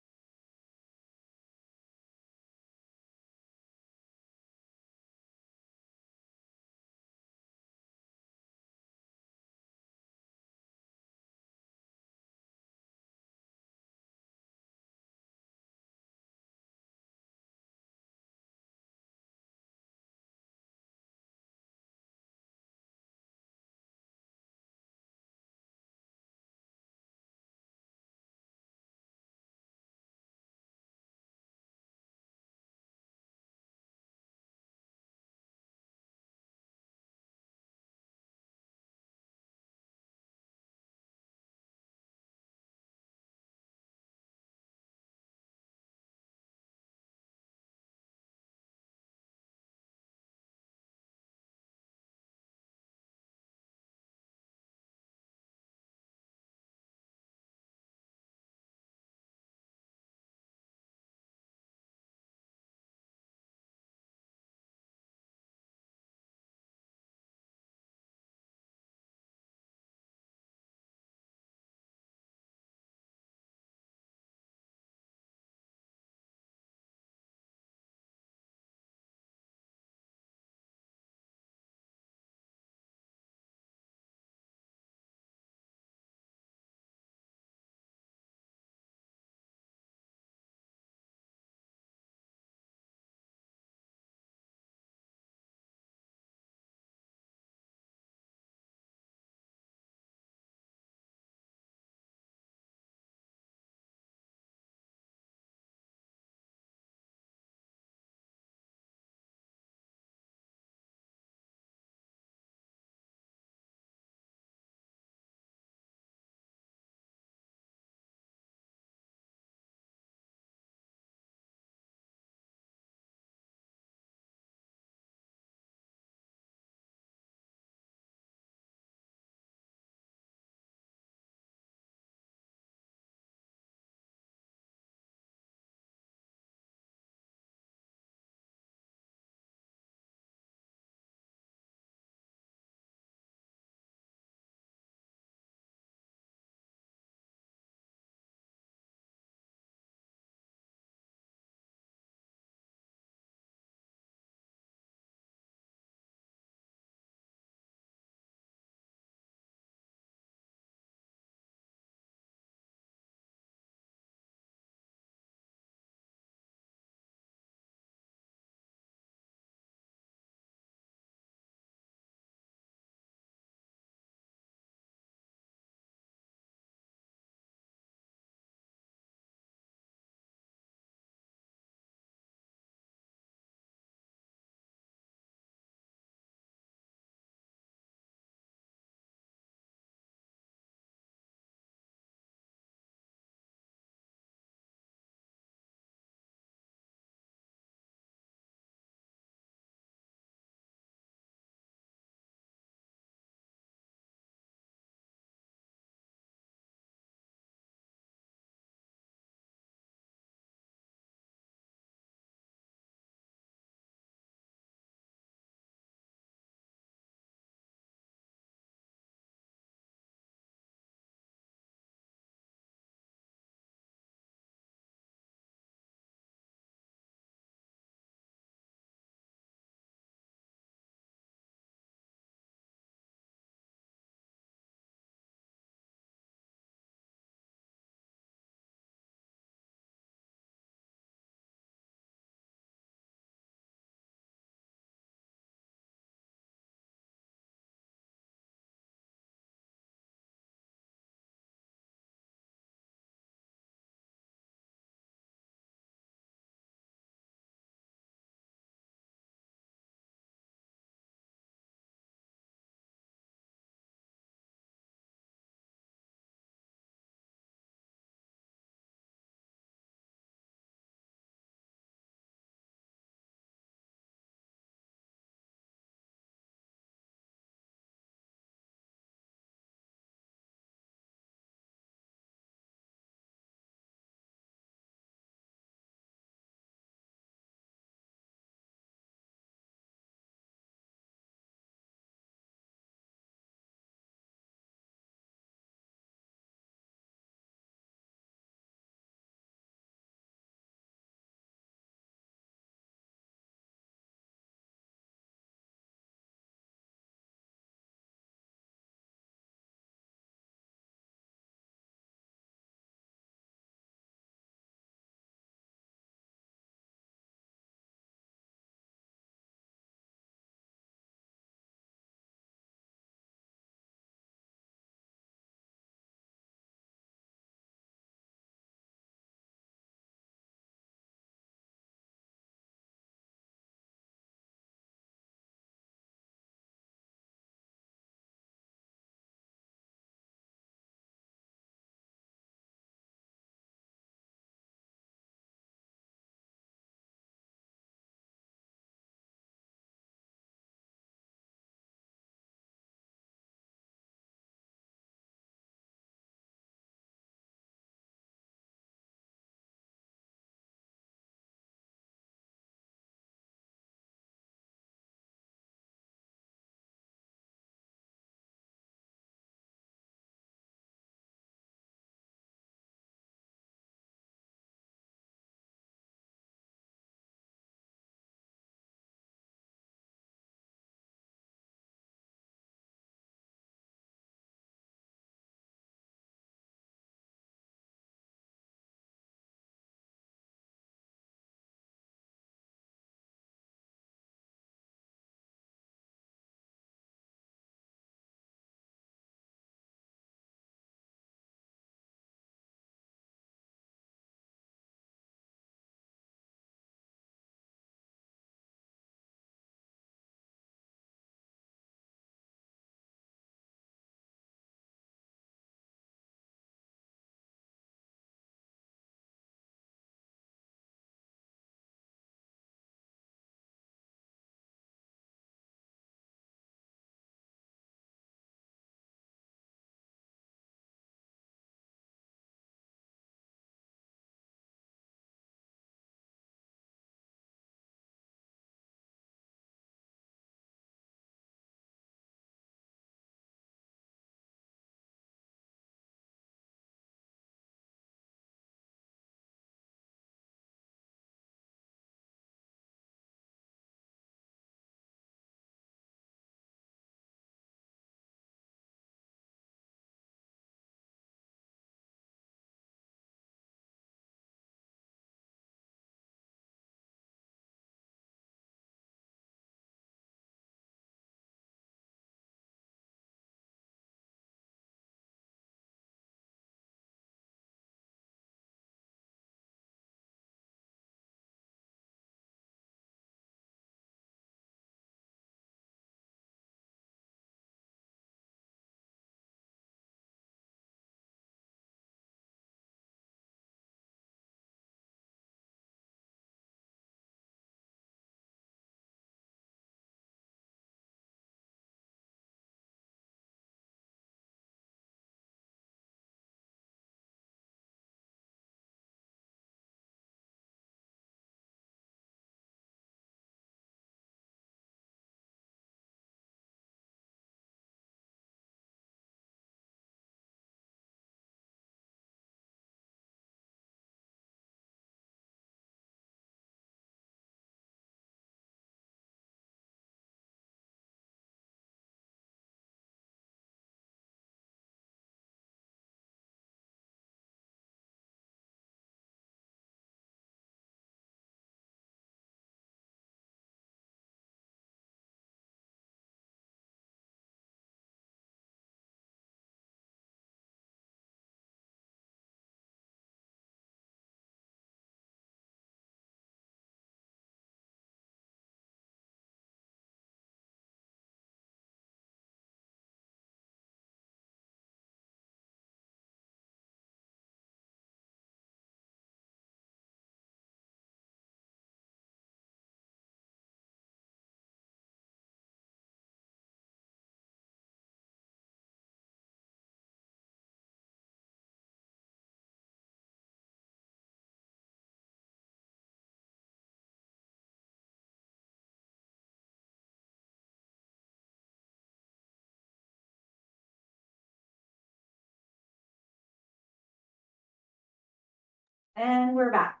And we're back.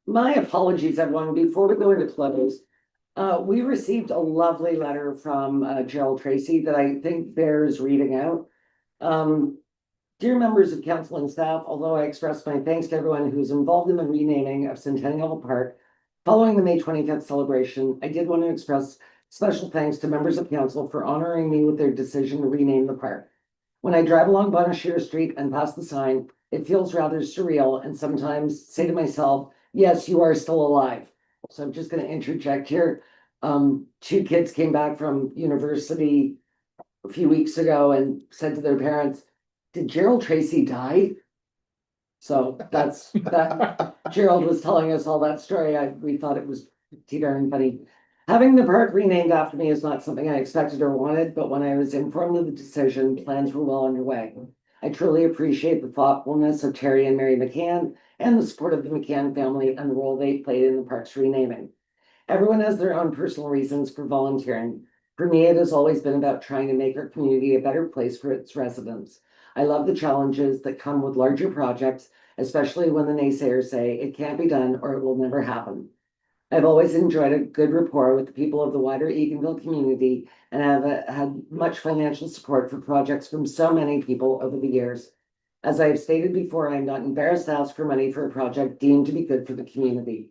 My apologies, everyone. Before we go into close, we received a lovely letter from Gerald Tracy that I think bears reading out. Dear members of council and staff, although I express my thanks to everyone who's involved in the renaming of Centennial Park following the May 25th celebration, I did want to express special thanks to members of council for honoring me with their decision to rename the park. When I drive along Bonashir Street and pass the sign, it feels rather surreal and sometimes say to myself, yes, you are still alive. So I'm just going to interject here. Two kids came back from university a few weeks ago and said to their parents, did Gerald Tracy die? So that's that. Gerald was telling us all that story. We thought it was pretty darn funny. Having the park renamed after me is not something I expected or wanted, but when I was informed of the decision, plans were well underway. I truly appreciate the thoughtfulness of Terry and Mary McCann and the support of the McCann family and the role they played in the park's renaming. Everyone has their own personal reasons for volunteering. For me, it has always been about trying to make our community a better place for its residents. I love the challenges that come with larger projects, especially when the naysayers say it can't be done or it will never happen. I've always enjoyed a good rapport with the people of the wider Eganville community and have had much financial support for projects from so many people over the years. As I have stated before, I'm not embarrassed to ask for money for a project deemed to be good for the community.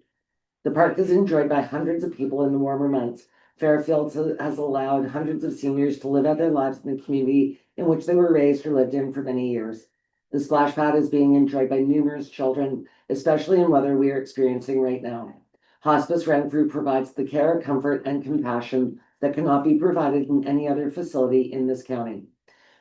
The park is enjoyed by hundreds of people in the warmer months. Fairfield has allowed hundreds of seniors to live out their lives in the community in which they were raised or lived in for many years. The splash pad is being enjoyed by numerous children, especially in weather we are experiencing right now. Hospice Renfrew provides the care, comfort, and compassion that cannot be provided in any other facility in this county.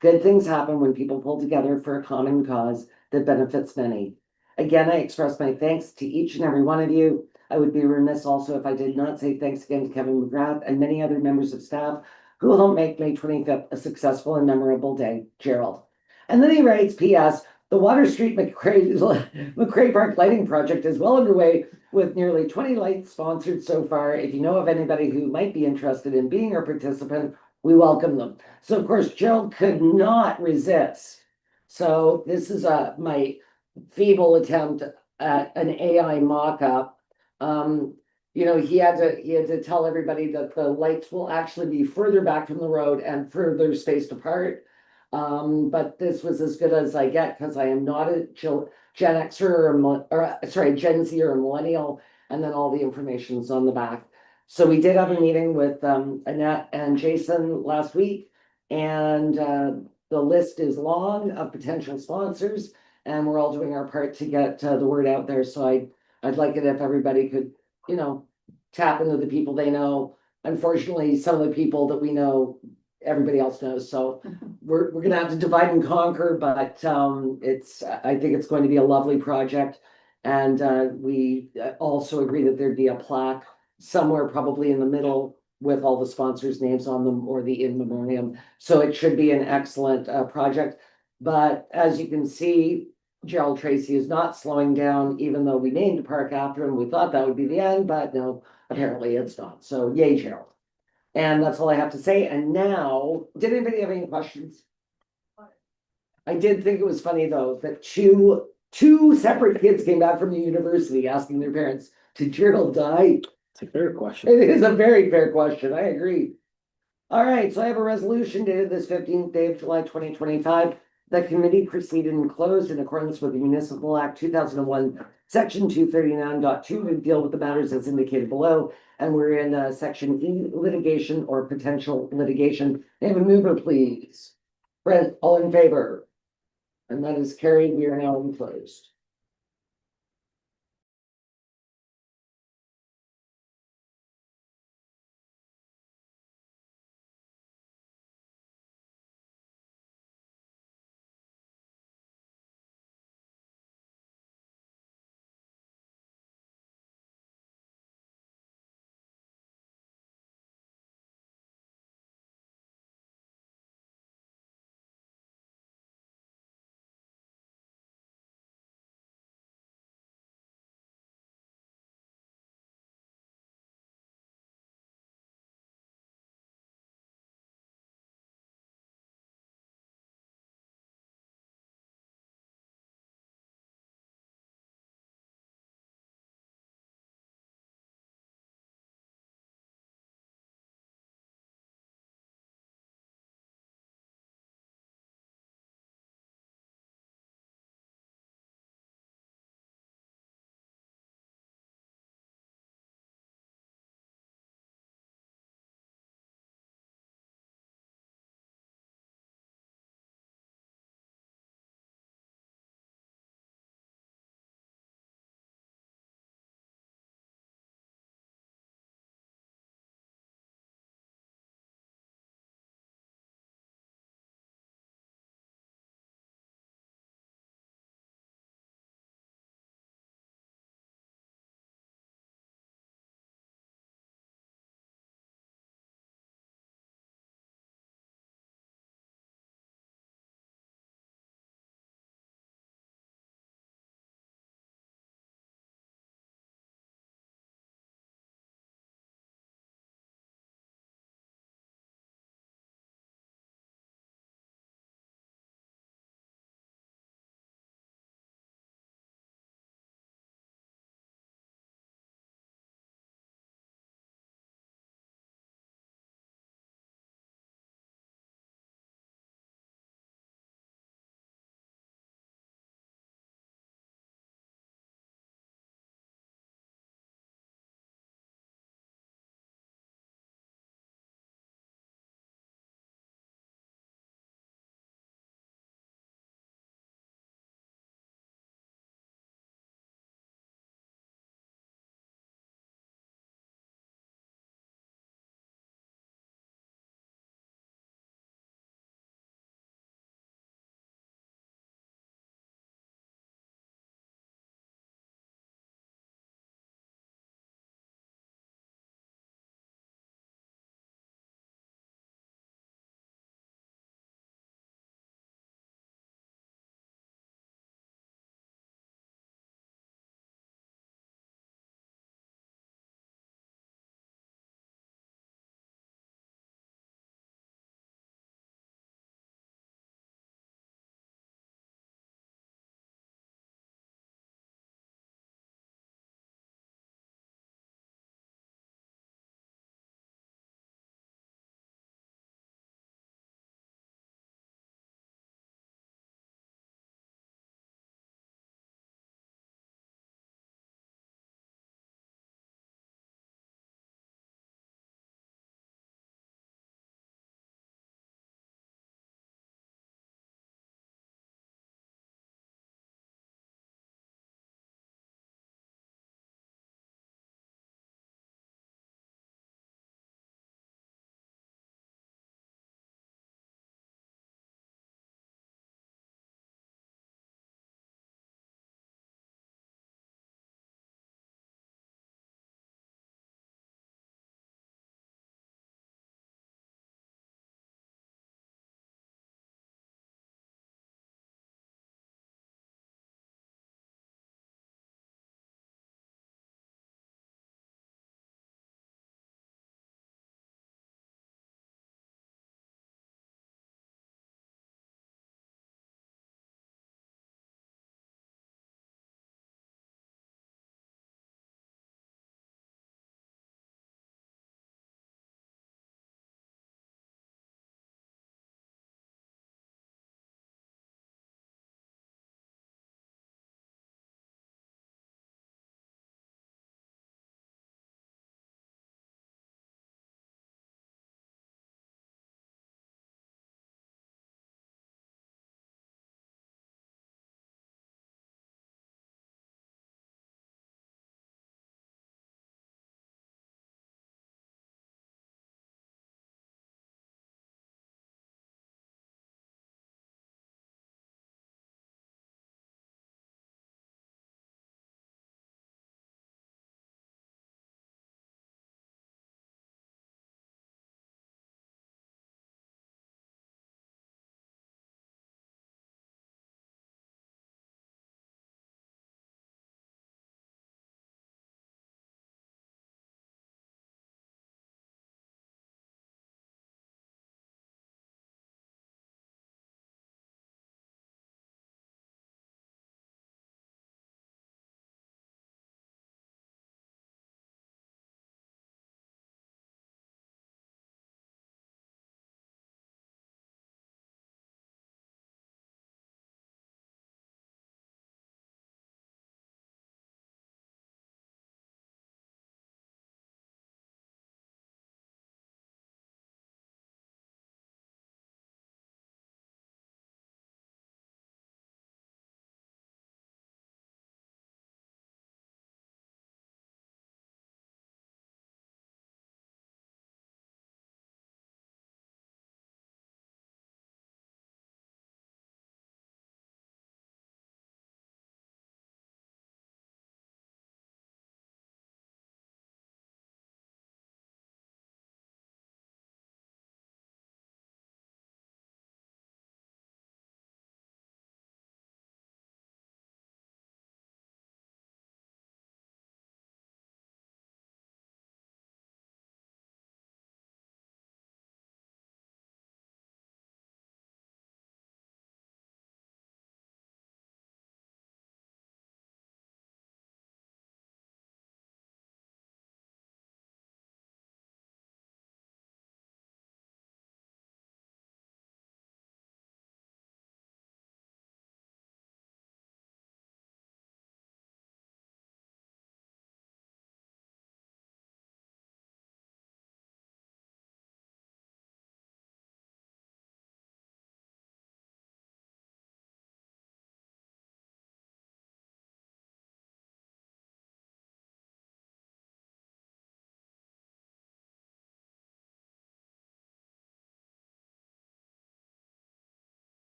Good things happen when people pull together for a common cause that benefits many. Again, I express my thanks to each and every one of you. I would be remiss also if I did not say thanks again to Kevin McGrath and many other members of staff who will help make May 25th a successful and memorable day. Gerald. And then he writes, P.S. The Water Street McCray Park lighting project is well underway with nearly 20 lights sponsored so far. If you know of anybody who might be interested in being a participant, we welcome them. So of course, Gerald could not resist. So this is my feeble attempt at an AI mock-up. He had to tell everybody that the lights will actually be further back from the road and further spaced apart. But this was as good as I get because I am not a Gen Xer or Gen Z or a millennial, and then all the information's on the back. So we did have a meeting with Annette and Jason last week, and the list is long of potential sponsors, and we're all doing our part to get the word out there. So I'd like it if everybody could, tap into the people they know. Unfortunately, some of the people that we know, everybody else knows. So we're gonna have to divide and conquer, but I think it's going to be a lovely project. And we also agree that there'd be a plaque somewhere probably in the middle with all the sponsors' names on them or the in memoriam. So it should be an excellent project. But as you can see, Gerald Tracy is not slowing down, even though we named the park after him. We thought that would be the end, but no, apparently it's not. So yay, Gerald. And that's all I have to say. And now, did anybody have any questions? I did think it was funny though, that two separate kids came back from the university asking their parents, did Gerald die? It's a fair question. It is a very fair question. I agree. All right, so I have a resolution dated this 15th day of July 2025. The committee proceeded and closed in accordance with the Municipal Act 2001, Section 239.2 to deal with the matters as indicated below. And we're in Section E, litigation or potential litigation. May I have a mover, please? Brent, all in favor? And that is carried. We are now closed.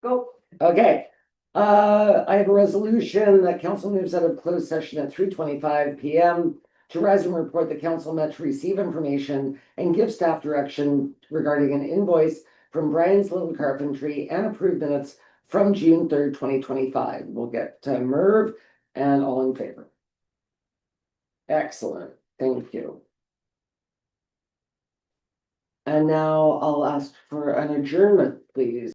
Go. Okay, I have a resolution that council moves out of closed session at 3:25 PM. To rise and report the council met to receive information and give staff direction regarding an invoice from Brian's Little Carpentry and approve minutes from June 3rd, 2025. We'll get to Merv and all in favor. Excellent, thank you. And now I'll ask for an adjournment, please.